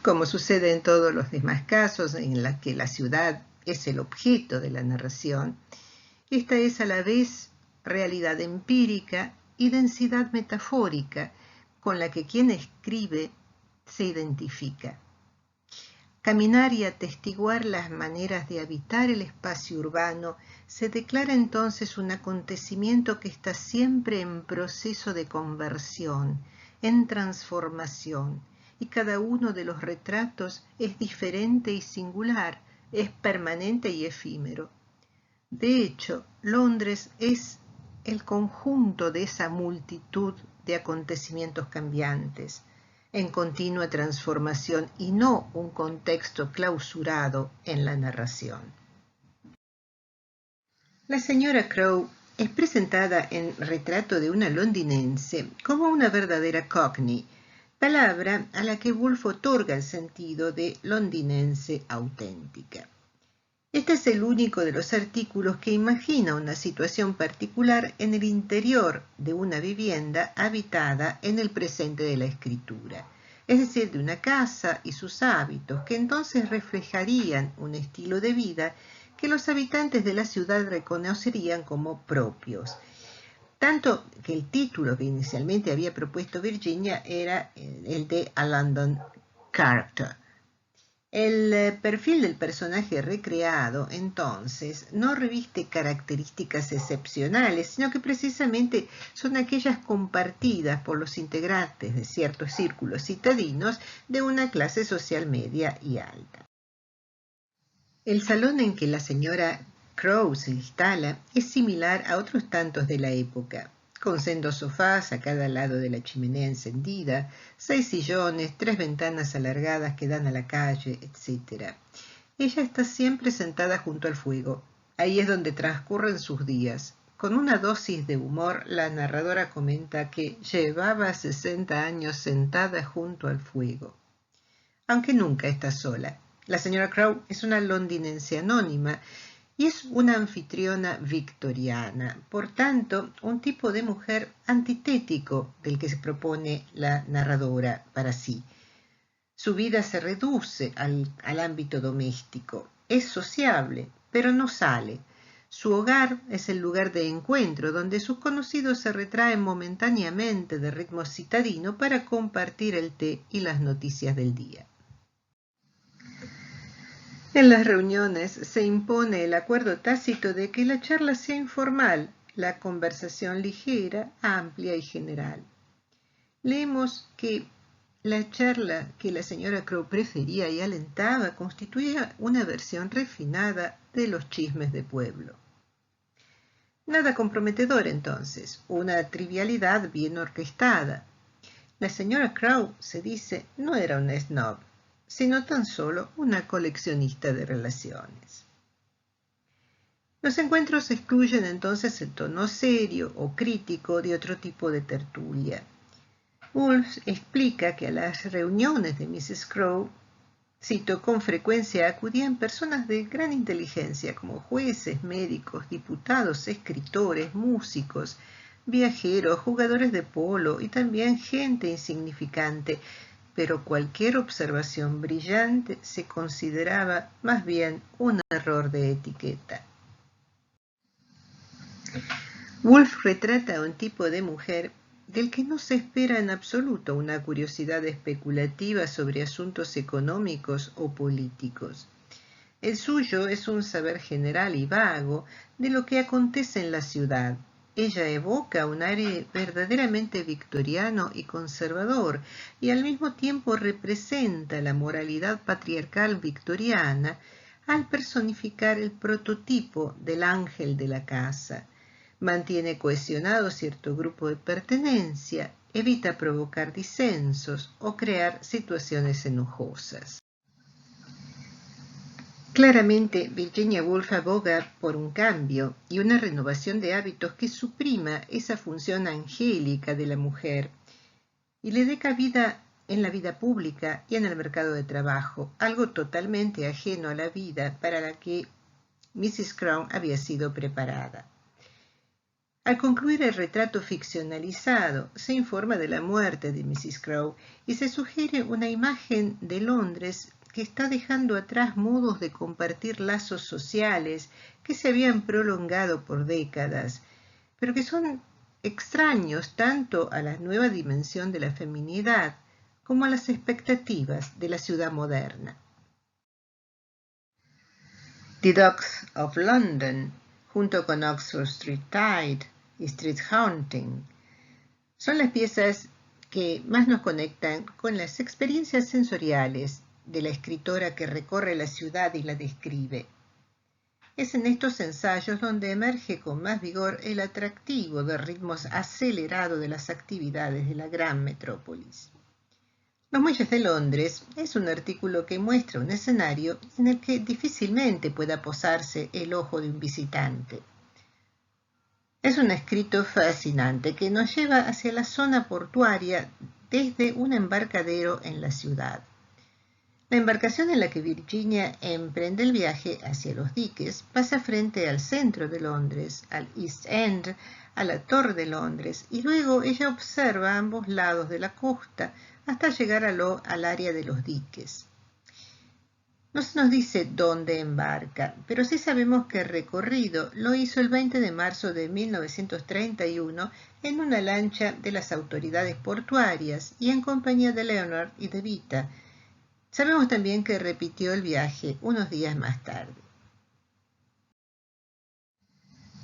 como sucede en todos los demás casos en los que la ciudad es el objeto de la narración, esta es a la vez realidad empírica y densidad metafórica con la que quien escribe se identifica. Caminar y atestiguar las maneras de habitar el espacio urbano se declara entonces un acontecimiento que está siempre en proceso de conversión, en transformación, y cada uno de los retratos es diferente y singular, es permanente y efímero. De hecho, Londres es el conjunto de esa multitud de acontecimientos cambiantes, en continua transformación y no un contexto clausurado en la narración. La señora Crowe es presentada en Retrato de una londinense como una verdadera cockney, palabra a la que Woolf otorga el sentido de londinense auténtica. Este es el único de los artículos que imagina una situación particular en el interior de una vivienda habitada en el presente de la escritura, es decir, de una casa y sus hábitos, que entonces reflejarían un estilo de vida que los habitantes de la ciudad reconocerían como propios. Tanto que el título que inicialmente había propuesto Virginia era el de A London Character. El perfil del personaje recreado, entonces, no reviste características excepcionales, sino que precisamente son aquellas compartidas por los integrantes de ciertos círculos citadinos de una clase social media y alta. El salón en que la señora Crowe se instala es similar a otros tantos de la época, con sendos sofás a cada lado de la chimenea encendida, 6 sillones, 3 ventanas alargadas que dan a la calle, etc. Ella está siempre sentada junto al fuego. Ahí es donde transcurren sus días. Con una dosis de humor, la narradora comenta que llevaba 60 años sentada junto al fuego. Aunque nunca está sola. La señora Crowe es una londinense anónima y es una anfitriona victoriana, por tanto, un tipo de mujer antitético del que se propone la narradora para sí. Su vida se reduce al ámbito doméstico, es sociable, pero no sale. Su hogar es el lugar de encuentro donde sus conocidos se retraen momentáneamente de ritmo citadino para compartir el té y las noticias del día. En las reuniones se impone el acuerdo tácito de que la charla sea informal, la conversación ligera, amplia y general. Leemos que la charla que la señora Crowe prefería y alentaba constituía una versión refinada de los chismes de pueblo. Nada comprometedor entonces, una trivialidad bien orquestada. La señora Crowe, se dice, no era una snob, sino tan solo una coleccionista de relaciones. Los encuentros excluyen entonces el tono serio o crítico de otro tipo de tertulia. Woolf explica que a las reuniones de Mrs. Crowe, cito, con frecuencia acudían personas de gran inteligencia como jueces, médicos, diputados, escritores, músicos, viajeros, jugadores de polo y también gente insignificante, pero cualquier observación brillante se consideraba más bien un error de etiqueta. Woolf retrata a un tipo de mujer del que no se espera en absoluto una curiosidad especulativa sobre asuntos económicos o políticos. El suyo es un saber general y vago de lo que acontece en la ciudad. Ella evoca un aire verdaderamente victoriano y conservador, y al mismo tiempo representa la moralidad patriarcal victoriana al personificar el prototipo del ángel de la casa. Mantiene cohesionado cierto grupo de pertenencia, evita provocar disensos o crear situaciones enojosas. Claramente, Virginia Woolf aboga por un cambio y una renovación de hábitos que suprima esa función angélica de la mujer y le dé cabida en la vida pública y en el mercado de trabajo, algo totalmente ajeno a la vida para la que Mrs. Crowe había sido preparada. Al concluir el retrato ficcionalizado, se informa de la muerte de Mrs. Crowe y se sugiere una imagen de Londres que está dejando atrás modos de compartir lazos sociales que se habían prolongado por décadas, pero que son extraños tanto a la nueva dimensión de la feminidad como a las expectativas de la ciudad moderna. The Docks of London, junto con Oxford Street Tide y Street Haunting, son las piezas que más nos conectan con las experiencias sensoriales de la escritora que recorre la ciudad y la describe. Es en estos ensayos donde emerge con más vigor el atractivo de ritmos acelerados de las actividades de la gran metrópolis. Los muelles de Londres es un artículo que muestra un escenario en el que difícilmente pueda posarse el ojo de un visitante. Es un escrito fascinante que nos lleva hacia la zona portuaria desde un embarcadero en la ciudad. La embarcación en la que Virginia emprende el viaje hacia los diques pasa frente al centro de Londres, al East End, a la Torre de Londres, y luego ella observa ambos lados de la costa hasta llegar al área de los diques. No se nos dice dónde embarca, pero sí sabemos que el recorrido lo hizo el 20 de marzo de 1931 en una lancha de las autoridades portuarias y en compañía de Leonard y de Vita. Sabemos también que repitió el viaje unos días más tarde.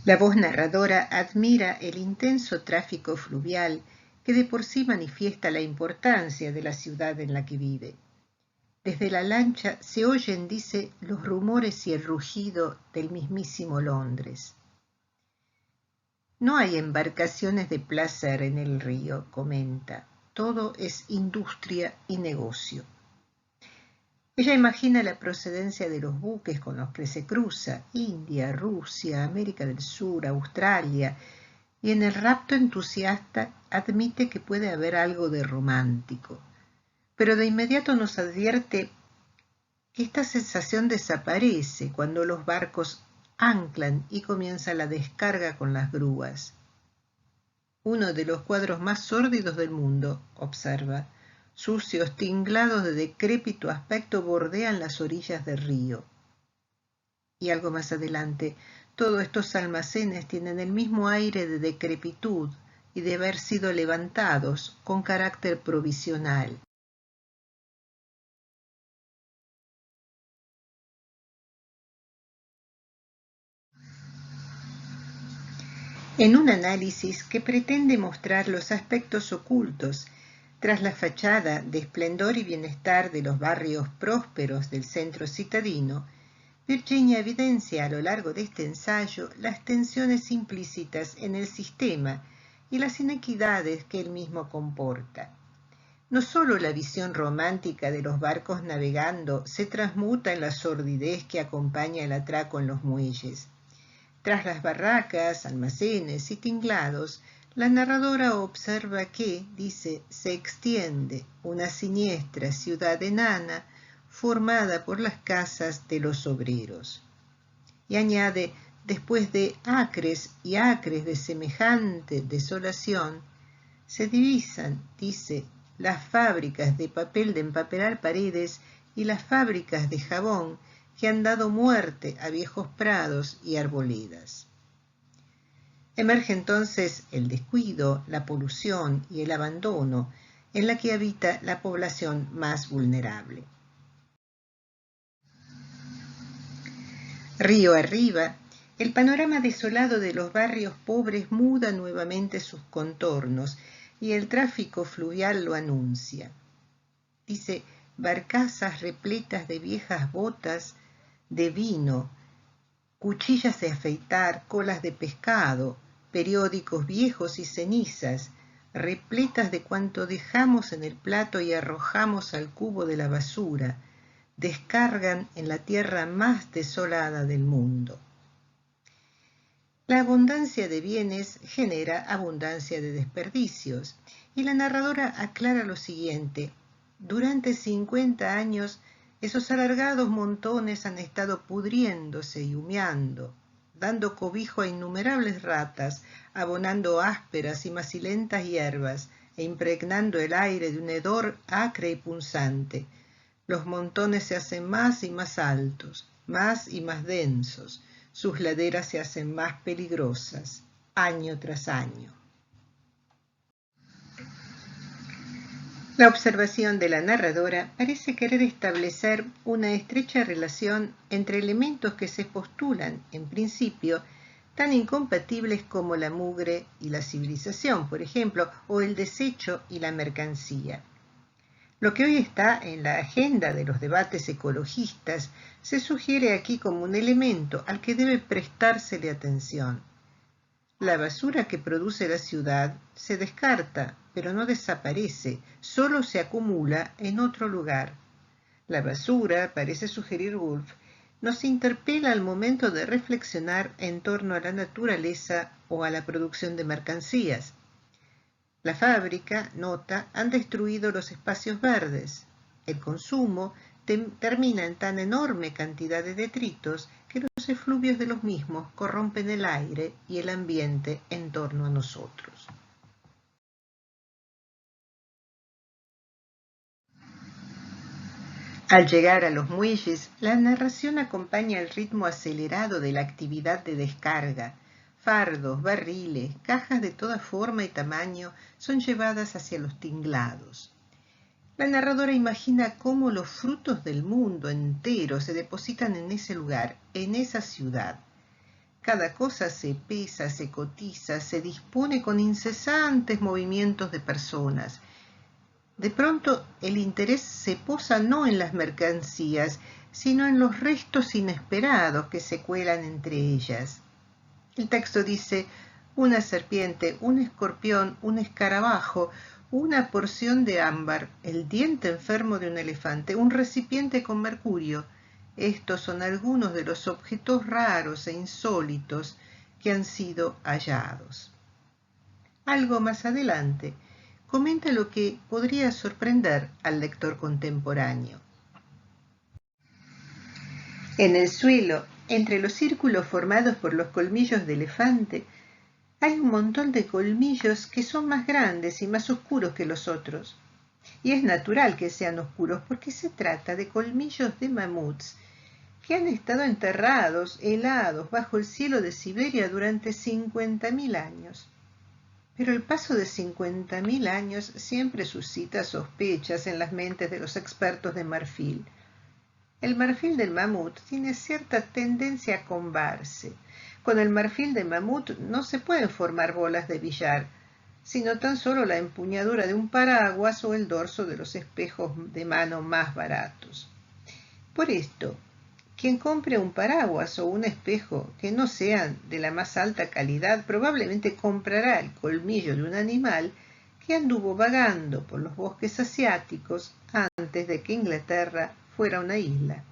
La voz narradora admira el intenso tráfico fluvial que de por sí manifiesta la importancia de la ciudad en la que vive. Desde la lancha se oyen, dice, los rumores y el rugido del mismísimo Londres. No hay embarcaciones de placer en el río, comenta. Todo es industria y negocio. Ella imagina la procedencia de los buques con los que se cruza, India, Rusia, América del Sur, Australia, y en el rapto entusiasta admite que puede haber algo de romántico. Pero de inmediato nos advierte que esta sensación desaparece cuando los barcos anclan y comienza la descarga con las grúas. Uno de los cuadros más sórdidos del mundo, observa. Sucios tinglados de decrépito aspecto bordean las orillas del río. Y algo más adelante, todos estos almacenes tienen el mismo aire de decrepitud y de haber sido levantados con carácter provisional. En un análisis que pretende mostrar los aspectos ocultos tras la fachada de esplendor y bienestar de los barrios prósperos del centro citadino, Virginia evidencia a lo largo de este ensayo las tensiones implícitas en el sistema y las inequidades que él mismo comporta. No solo la visión romántica de los barcos navegando se transmuta en la sordidez que acompaña el atraco en los muelles. Tras las barracas, almacenes y tinglados, la narradora observa que, dice, se extiende una siniestra ciudad enana formada por las casas de los obreros. Y añade, después de acres y acres de semejante desolación, se divisan, dice, las fábricas de papel de empapelar paredes y las fábricas de jabón que han dado muerte a viejos prados y arboledas. Emerge entonces el descuido, la polución y el abandono en la que habita la población más vulnerable. Río arriba, el panorama desolado de los barrios pobres muda nuevamente sus contornos y el tráfico fluvial lo anuncia. Dice, barcazas repletas de viejas botas de vino, cuchillas de afeitar, colas de pescado, periódicos viejos y cenizas, repletas de cuanto dejamos en el plato y arrojamos al cubo de la basura, descargan en la tierra más desolada del mundo. La abundancia de bienes genera abundancia de desperdicios, y la narradora aclara lo siguiente. Durante 50 años, esos alargados montones han estado pudriéndose y humeando, dando cobijo a innumerables ratas, abonando ásperas y macilentas hierbas, e impregnando el aire de un hedor acre y punzante. Los montones se hacen más y más altos, más y más densos, sus laderas se hacen más peligrosas, año tras año. La observación de la narradora parece querer establecer una estrecha relación entre elementos que se postulan, en principio, tan incompatibles como la mugre y la civilización, por ejemplo, o el desecho y la mercancía. Lo que hoy está en la agenda de los debates ecologistas se sugiere aquí como un elemento al que debe prestársele atención. La basura que produce la ciudad se descarta, pero no desaparece, solo se acumula en otro lugar. La basura, parece sugerir Woolf, nos interpela al momento de reflexionar en torno a la naturaleza o a la producción de mercancías. La fábrica, nota, han destruido los espacios verdes. El consumo termina en tan enorme cantidad de detritos que los efluvios de los mismos corrompen el aire y el ambiente en torno a nosotros. Al llegar a los muelles, la narración acompaña el ritmo acelerado de la actividad de descarga. Fardos, barriles, cajas de toda forma y tamaño son llevadas hacia los tinglados. La narradora imagina cómo los frutos del mundo entero se depositan en ese lugar, en esa ciudad. Cada cosa se pesa, se cotiza, se dispone con incesantes movimientos de personas. De pronto, el interés se posa no en las mercancías, sino en los restos inesperados que se cuelan entre ellas. El texto dice: una serpiente, un escorpión, un escarabajo, una porción de ámbar, el diente enfermo de un elefante, un recipiente con mercurio. Estos son algunos de los objetos raros e insólitos que han sido hallados. Algo más adelante, comenta lo que podría sorprender al lector contemporáneo. En el suelo, entre los círculos formados por los colmillos de elefante, hay un montón de colmillos que son más grandes y más oscuros que los otros. Y es natural que sean oscuros porque se trata de colmillos de mamuts que han estado enterrados, helados, bajo el cielo de Siberia durante 50.000 años. Pero el paso de 50.000 años siempre suscita sospechas en las mentes de los expertos de marfil. El marfil del mamut tiene cierta tendencia a combarse. Con el marfil de mamut no se pueden formar bolas de billar, sino tan solo la empuñadura de un paraguas o el dorso de los espejos de mano más baratos. Por esto, quien compre un paraguas o un espejo que no sean de la más alta calidad probablemente comprará el colmillo de un animal que anduvo vagando por los bosques asiáticos antes de que Inglaterra fuera una isla.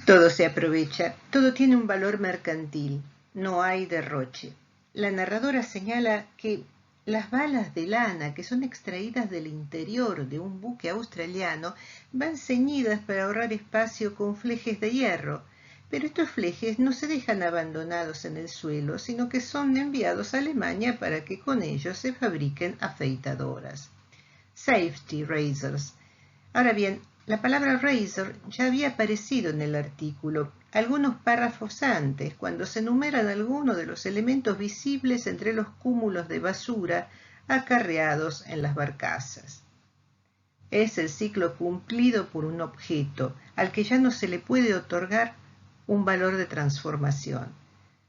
Todo se aprovecha, todo tiene un valor mercantil, no hay derroche. La narradora señala que las balas de lana que son extraídas del interior de un buque australiano van ceñidas para ahorrar espacio con flejes de hierro, pero estos flejes no se dejan abandonados en el suelo, sino que son enviados a Alemania para que con ellos se fabriquen afeitadoras. Safety razors. Ahora bien, la palabra razor ya había aparecido en el artículo algunos párrafos antes, cuando se enumeran algunos de los elementos visibles entre los cúmulos de basura acarreados en las barcazas. Es el ciclo cumplido por un objeto al que ya no se le puede otorgar un valor de transformación.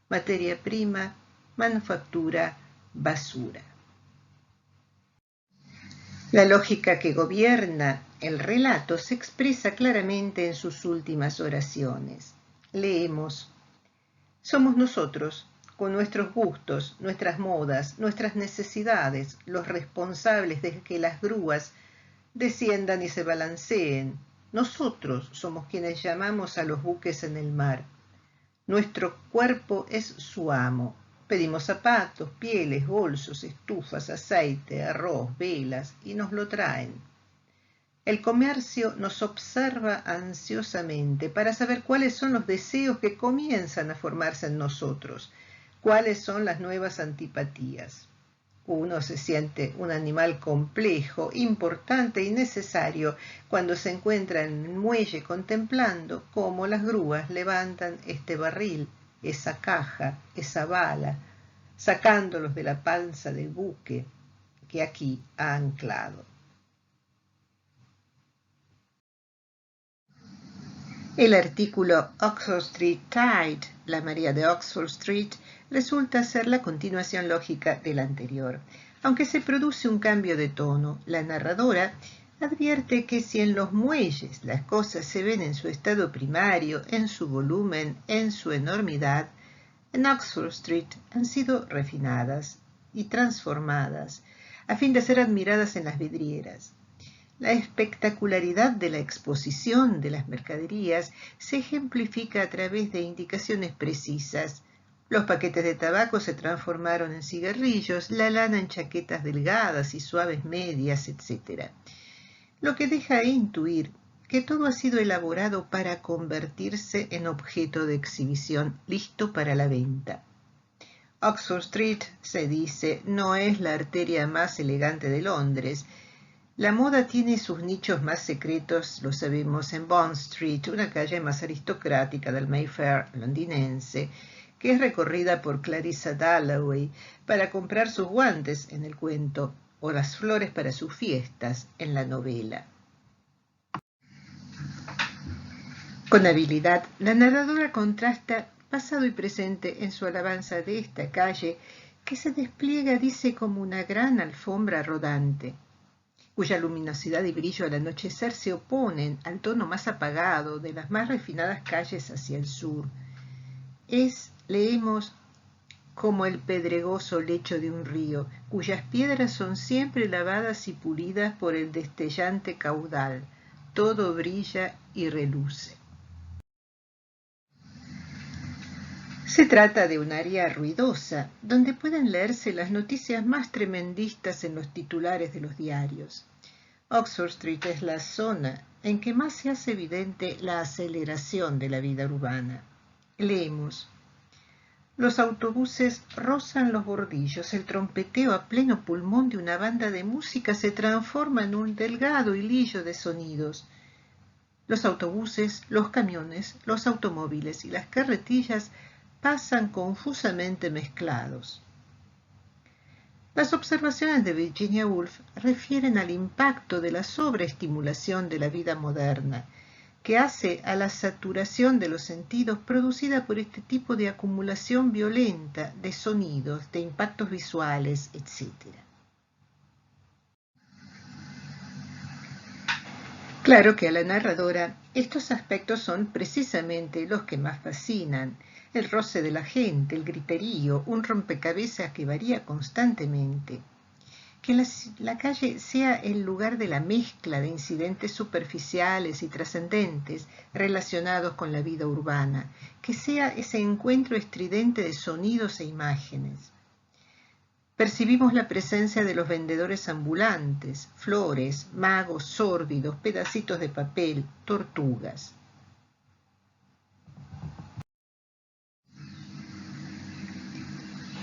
Materia prima, manufactura, basura. La lógica que gobierna el relato se expresa claramente en sus últimas oraciones. Leemos: somos nosotros, con nuestros gustos, nuestras modas, nuestras necesidades, los responsables de que las grúas desciendan y se balanceen. Nosotros somos quienes llamamos a los buques en el mar. Nuestro cuerpo es su amo. Pedimos zapatos, pieles, bolsos, estufas, aceite, arroz, velas, y nos lo traen. El comercio nos observa ansiosamente para saber cuáles son los deseos que comienzan a formarse en nosotros, cuáles son las nuevas antipatías. Uno se siente un animal complejo, importante y necesario cuando se encuentra en el muelle contemplando cómo las grúas levantan este barril, esa caja, esa bala, sacándolos de la panza del buque que aquí ha anclado. El artículo Oxford Street Tide, la marea de Oxford Street, resulta ser la continuación lógica del anterior. Aunque se produce un cambio de tono, la narradora advierte que si en los muelles las cosas se ven en su estado primario, en su volumen, en su enormidad, en Oxford Street han sido refinadas y transformadas a fin de ser admiradas en las vidrieras. La espectacularidad de la exposición de las mercaderías se ejemplifica a través de indicaciones precisas. Los paquetes de tabaco se transformaron en cigarrillos, la lana en chaquetas delgadas y suaves medias, etc. lo que deja intuir que todo ha sido elaborado para convertirse en objeto de exhibición listo para la venta. Oxford Street, se dice, no es la arteria más elegante de Londres. La moda tiene sus nichos más secretos, lo sabemos, en Bond Street, una calle más aristocrática del Mayfair londinense, que es recorrida por Clarissa Dalloway para comprar sus guantes en el cuento o las flores para sus fiestas en la novela. Con habilidad, la narradora contrasta pasado y presente en su alabanza de esta calle, que se despliega, dice, como una gran alfombra rodante, cuya luminosidad y brillo al anochecer se oponen al tono más apagado de las más refinadas calles hacia el sur. Leemos, como el pedregoso lecho de un río, cuyas piedras son siempre lavadas y pulidas por el destellante caudal. Todo brilla y reluce. Se trata de un área ruidosa, donde pueden leerse las noticias más tremendistas en los titulares de los diarios. Oxford Street es la zona en que más se hace evidente la aceleración de la vida urbana. Leemos. Los autobuses rozan los bordillos, el trompeteo a pleno pulmón de una banda de música se transforma en un delgado hilillo de sonidos. Los autobuses, los camiones, los automóviles y las carretillas pasan confusamente mezclados. Las observaciones de Virginia Woolf refieren al impacto de la sobreestimulación de la vida moderna, que hace a la saturación de los sentidos producida por este tipo de acumulación violenta de sonidos, de impactos visuales, etc. Claro que a la narradora estos aspectos son precisamente los que más fascinan: el roce de la gente, el griterío, un rompecabezas que varía constantemente. Que la calle sea el lugar de la mezcla de incidentes superficiales y trascendentes relacionados con la vida urbana, que sea ese encuentro estridente de sonidos e imágenes. Percibimos la presencia de los vendedores ambulantes, flores, magos sórdidos, pedacitos de papel, tortugas.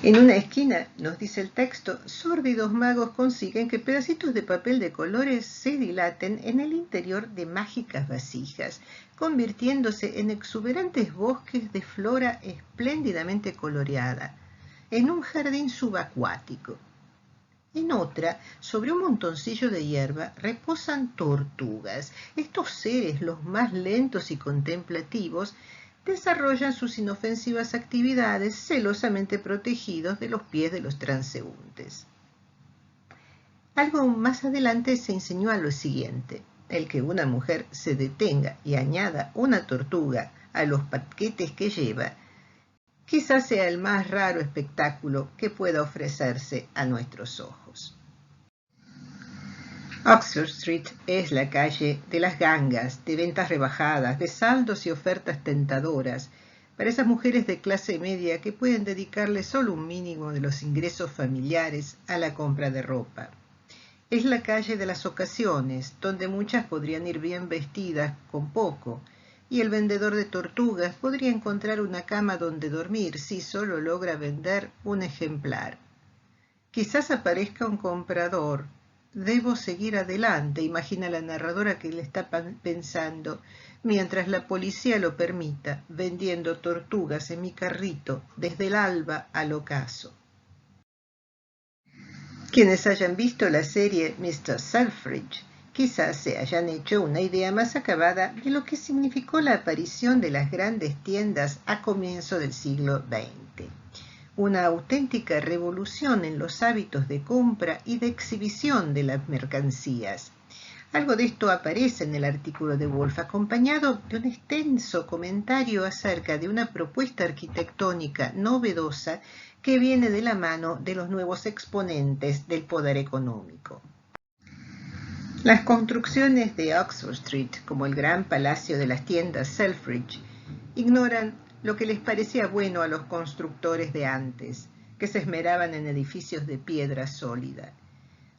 En una esquina, nos dice el texto, sórdidos magos consiguen que pedacitos de papel de colores se dilaten en el interior de mágicas vasijas, convirtiéndose en exuberantes bosques de flora espléndidamente coloreada, en un jardín subacuático. En otra, sobre un montoncillo de hierba, reposan tortugas. Estos seres, los más lentos y contemplativos, desarrollan sus inofensivas actividades celosamente protegidos de los pies de los transeúntes. Algo más adelante se insinúa lo siguiente: el que una mujer se detenga y añada una tortuga a los paquetes que lleva, quizás sea el más raro espectáculo que pueda ofrecerse a nuestros ojos. Oxford Street es la calle de las gangas, de ventas rebajadas, de saldos y ofertas tentadoras para esas mujeres de clase media que pueden dedicarle solo un mínimo de los ingresos familiares a la compra de ropa. Es la calle de las ocasiones, donde muchas podrían ir bien vestidas con poco, y el vendedor de tortugas podría encontrar una cama donde dormir si solo logra vender un ejemplar. Quizás aparezca un comprador. Debo seguir adelante, imagina la narradora que le está pensando, mientras la policía lo permita, vendiendo tortugas en mi carrito desde el alba al ocaso. Quienes hayan visto la serie Mr. Selfridge quizás se hayan hecho una idea más acabada de lo que significó la aparición de las grandes tiendas a comienzo del siglo XX. Una auténtica revolución en los hábitos de compra y de exhibición de las mercancías. Algo de esto aparece en el artículo de Woolf, acompañado de un extenso comentario acerca de una propuesta arquitectónica novedosa que viene de la mano de los nuevos exponentes del poder económico. Las construcciones de Oxford Street, como el gran palacio de las tiendas Selfridge, ignoran lo que les parecía bueno a los constructores de antes, que se esmeraban en edificios de piedra sólida.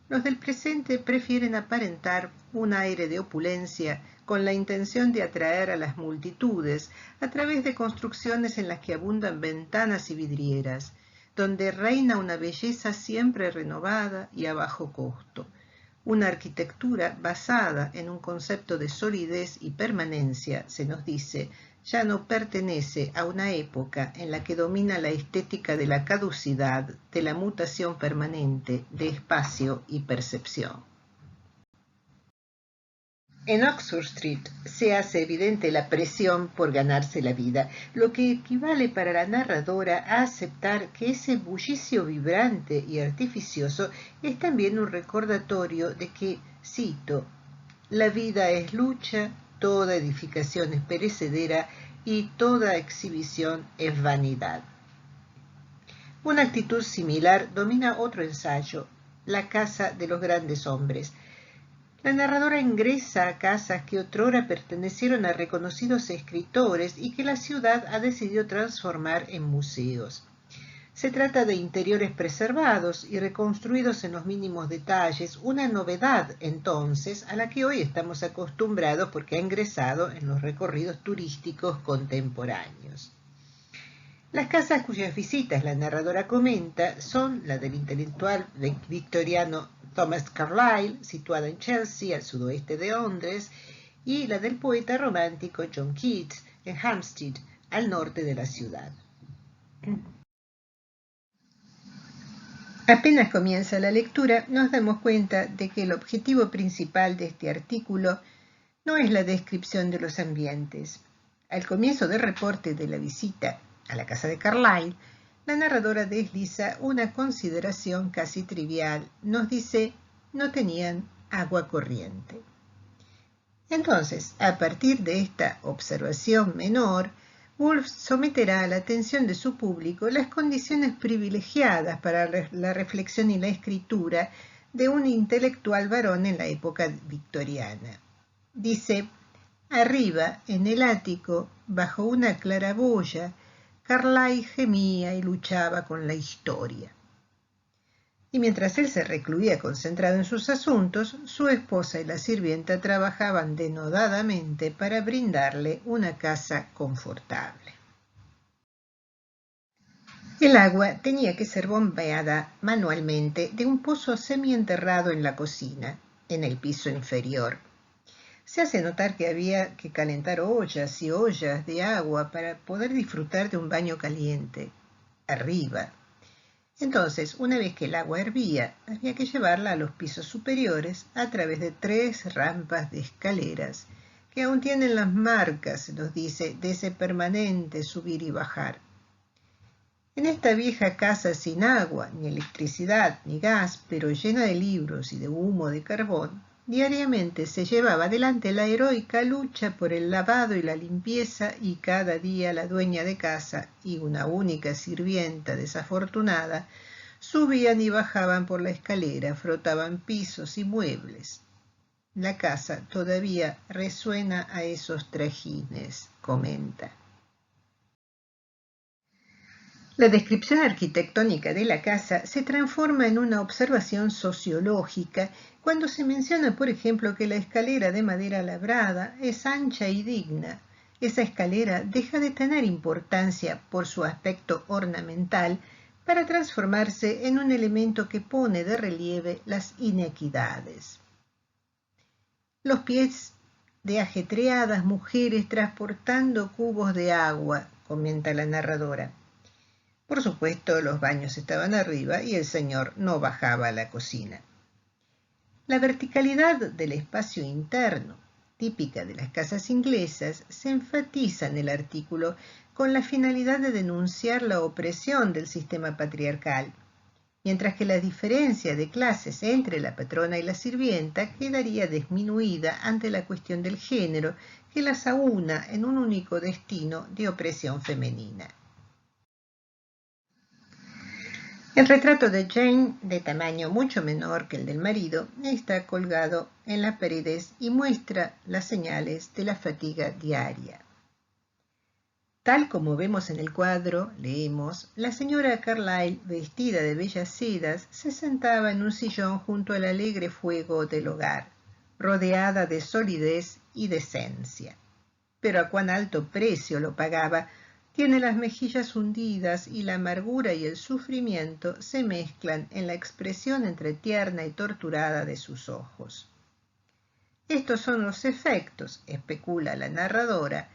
Los del presente prefieren aparentar un aire de opulencia con la intención de atraer a las multitudes a través de construcciones en las que abundan ventanas y vidrieras, donde reina una belleza siempre renovada y a bajo costo, una arquitectura basada en un concepto de solidez y permanencia, se nos dice, ya no pertenece a una época en la que domina la estética de la caducidad, de la mutación permanente, de espacio y percepción. En Oxford Street se hace evidente la presión por ganarse la vida, lo que equivale para la narradora a aceptar que ese bullicio vibrante y artificioso es también un recordatorio de que, cito, la vida es lucha, toda edificación es perecedera y toda exhibición es vanidad. Una actitud similar domina otro ensayo, La casa de los grandes hombres. La narradora ingresa a casas que otrora pertenecieron a reconocidos escritores y que la ciudad ha decidido transformar en museos. Se trata de interiores preservados y reconstruidos en los mínimos detalles, una novedad entonces a la que hoy estamos acostumbrados porque ha ingresado en los recorridos turísticos contemporáneos. Las casas cuyas visitas la narradora comenta son la del intelectual victoriano Thomas Carlyle, situada en Chelsea, al sudoeste de Londres, y la del poeta romántico John Keats, en Hampstead, al norte de la ciudad. Apenas comienza la lectura, nos damos cuenta de que el objetivo principal de este artículo no es la descripción de los ambientes. Al comienzo del reporte de la visita a la casa de Carlyle, la narradora desliza una consideración casi trivial. Nos dice, no tenían agua corriente. Entonces, a partir de esta observación menor, Woolf someterá a la atención de su público las condiciones privilegiadas para la reflexión y la escritura de un intelectual varón en la época victoriana. Dice, arriba, en el ático, bajo una claraboya, Carlyle gemía y luchaba con la historia. Y mientras él se recluía concentrado en sus asuntos, su esposa y la sirvienta trabajaban denodadamente para brindarle una casa confortable. El agua tenía que ser bombeada manualmente de un pozo semienterrado en la cocina, en el piso inferior. Se hace notar que había que calentar ollas y ollas de agua para poder disfrutar de un baño caliente, arriba. Entonces, una vez que el agua hervía, había que llevarla a los pisos superiores a través de 3 rampas de escaleras, que aún tienen las marcas, se nos dice, de ese permanente subir y bajar. En esta vieja casa sin agua, ni electricidad, ni gas, pero llena de libros y de humo de carbón, diariamente se llevaba adelante la heroica lucha por el lavado y la limpieza y cada día la dueña de casa y una única sirvienta desafortunada subían y bajaban por la escalera, frotaban pisos y muebles. La casa todavía resuena a esos trajines, comenta. La descripción arquitectónica de la casa se transforma en una observación sociológica cuando se menciona, por ejemplo, que la escalera de madera labrada es ancha y digna. Esa escalera deja de tener importancia por su aspecto ornamental para transformarse en un elemento que pone de relieve las inequidades. Los pies de ajetreadas mujeres transportando cubos de agua, comenta la narradora. Por supuesto, los baños estaban arriba y el señor no bajaba a la cocina. La verticalidad del espacio interno, típica de las casas inglesas, se enfatiza en el artículo con la finalidad de denunciar la opresión del sistema patriarcal, mientras que la diferencia de clases entre la patrona y la sirvienta quedaría disminuida ante la cuestión del género que las aúna en un único destino de opresión femenina. El retrato de Jane, de tamaño mucho menor que el del marido, está colgado en las paredes y muestra las señales de la fatiga diaria. Tal como vemos en el cuadro, leemos, la señora Carlyle, vestida de bellas sedas, se sentaba en un sillón junto al alegre fuego del hogar, rodeada de solidez y decencia. Pero a cuán alto precio lo pagaba. Tiene las mejillas hundidas y la amargura y el sufrimiento se mezclan en la expresión entre tierna y torturada de sus ojos. Estos son los efectos, especula la narradora,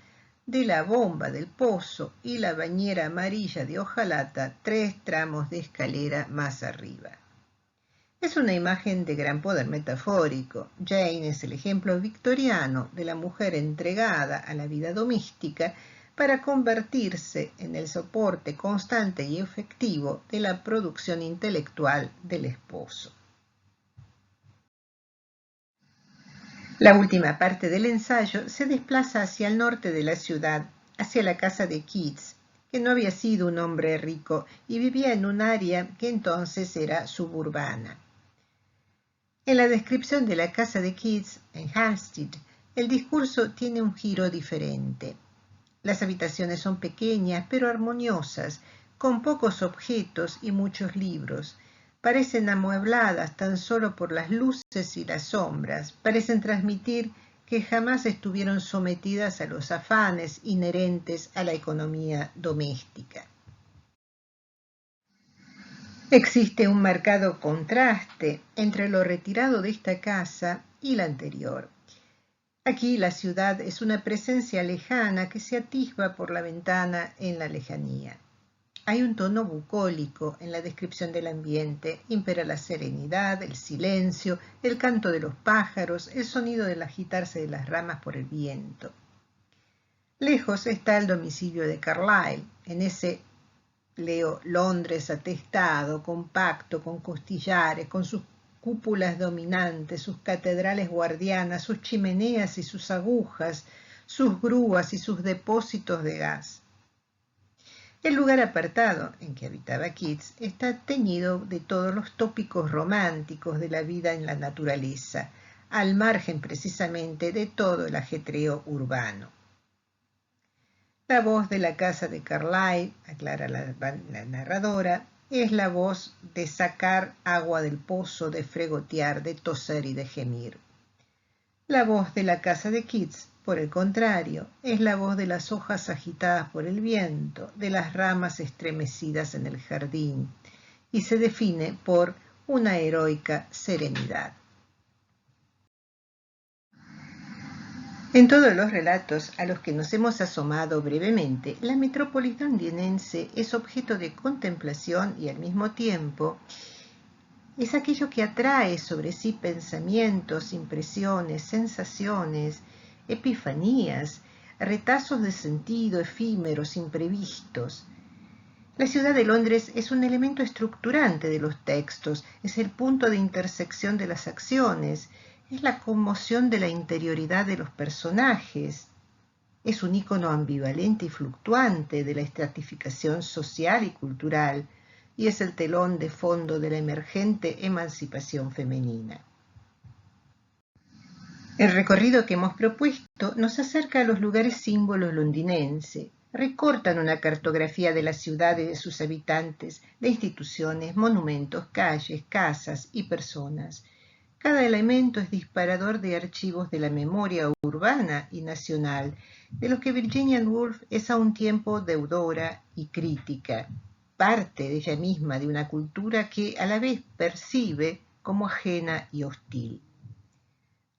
de la bomba del pozo y la bañera amarilla de hojalata 3 tramos de escalera más arriba. Es una imagen de gran poder metafórico. Jane es el ejemplo victoriano de la mujer entregada a la vida doméstica para convertirse en el soporte constante y efectivo de la producción intelectual del esposo. La última parte del ensayo se desplaza hacia el norte de la ciudad, hacia la casa de Keats, que no había sido un hombre rico y vivía en un área que entonces era suburbana. En la descripción de la casa de Keats en Hampstead, el discurso tiene un giro diferente. Las habitaciones son pequeñas pero armoniosas, con pocos objetos y muchos libros. Parecen amuebladas tan solo por las luces y las sombras. Parecen transmitir que jamás estuvieron sometidas a los afanes inherentes a la economía doméstica. Existe un marcado contraste entre lo retirado de esta casa y la anterior. Aquí la ciudad es una presencia lejana que se atisba por la ventana en la lejanía. Hay un tono bucólico en la descripción del ambiente. Impera la serenidad, el silencio, el canto de los pájaros, el sonido del agitarse de las ramas por el viento. Lejos está el domicilio de Carlyle, en ese Londres atestado, compacto, con costillares, con sus cúpulas dominantes, sus catedrales guardianas, sus chimeneas y sus agujas, sus grúas y sus depósitos de gas. El lugar apartado en que habitaba Keats está teñido de todos los tópicos románticos de la vida en la naturaleza, al margen precisamente de todo el ajetreo urbano. La voz de la casa de Carlyle, aclara la narradora, es la voz de sacar agua del pozo, de fregotear, de toser y de gemir. La voz de la casa de Keats, por el contrario, es la voz de las hojas agitadas por el viento, de las ramas estremecidas en el jardín, y se define por una heroica serenidad. En todos los relatos a los que nos hemos asomado brevemente, la metrópoli londinense es objeto de contemplación y al mismo tiempo es aquello que atrae sobre sí pensamientos, impresiones, sensaciones, epifanías, retazos de sentido efímeros, imprevistos. La ciudad de Londres es un elemento estructurante de los textos, es el punto de intersección de las acciones, es la conmoción de la interioridad de los personajes, es un ícono ambivalente y fluctuante de la estratificación social y cultural, y es el telón de fondo de la emergente emancipación femenina. El recorrido que hemos propuesto nos acerca a los lugares símbolos londinenses, recortan una cartografía de la ciudad y de sus habitantes, de instituciones, monumentos, calles, casas y personas. Cada elemento es disparador de archivos de la memoria urbana y nacional, de los que Virginia Woolf es a un tiempo deudora y crítica, parte de ella misma de una cultura que a la vez percibe como ajena y hostil.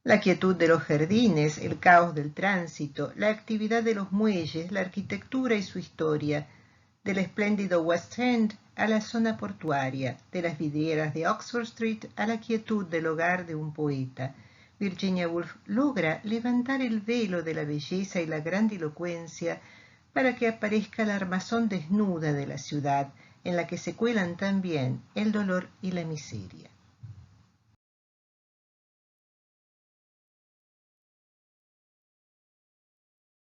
La quietud de los jardines, el caos del tránsito, la actividad de los muelles, la arquitectura y su historia, del espléndido West End a la zona portuaria, de las vidrieras de Oxford Street a la quietud del hogar de un poeta. Virginia Woolf logra levantar el velo de la belleza y la grandilocuencia para que aparezca la armazón desnuda de la ciudad, en la que se cuelan también el dolor y la miseria.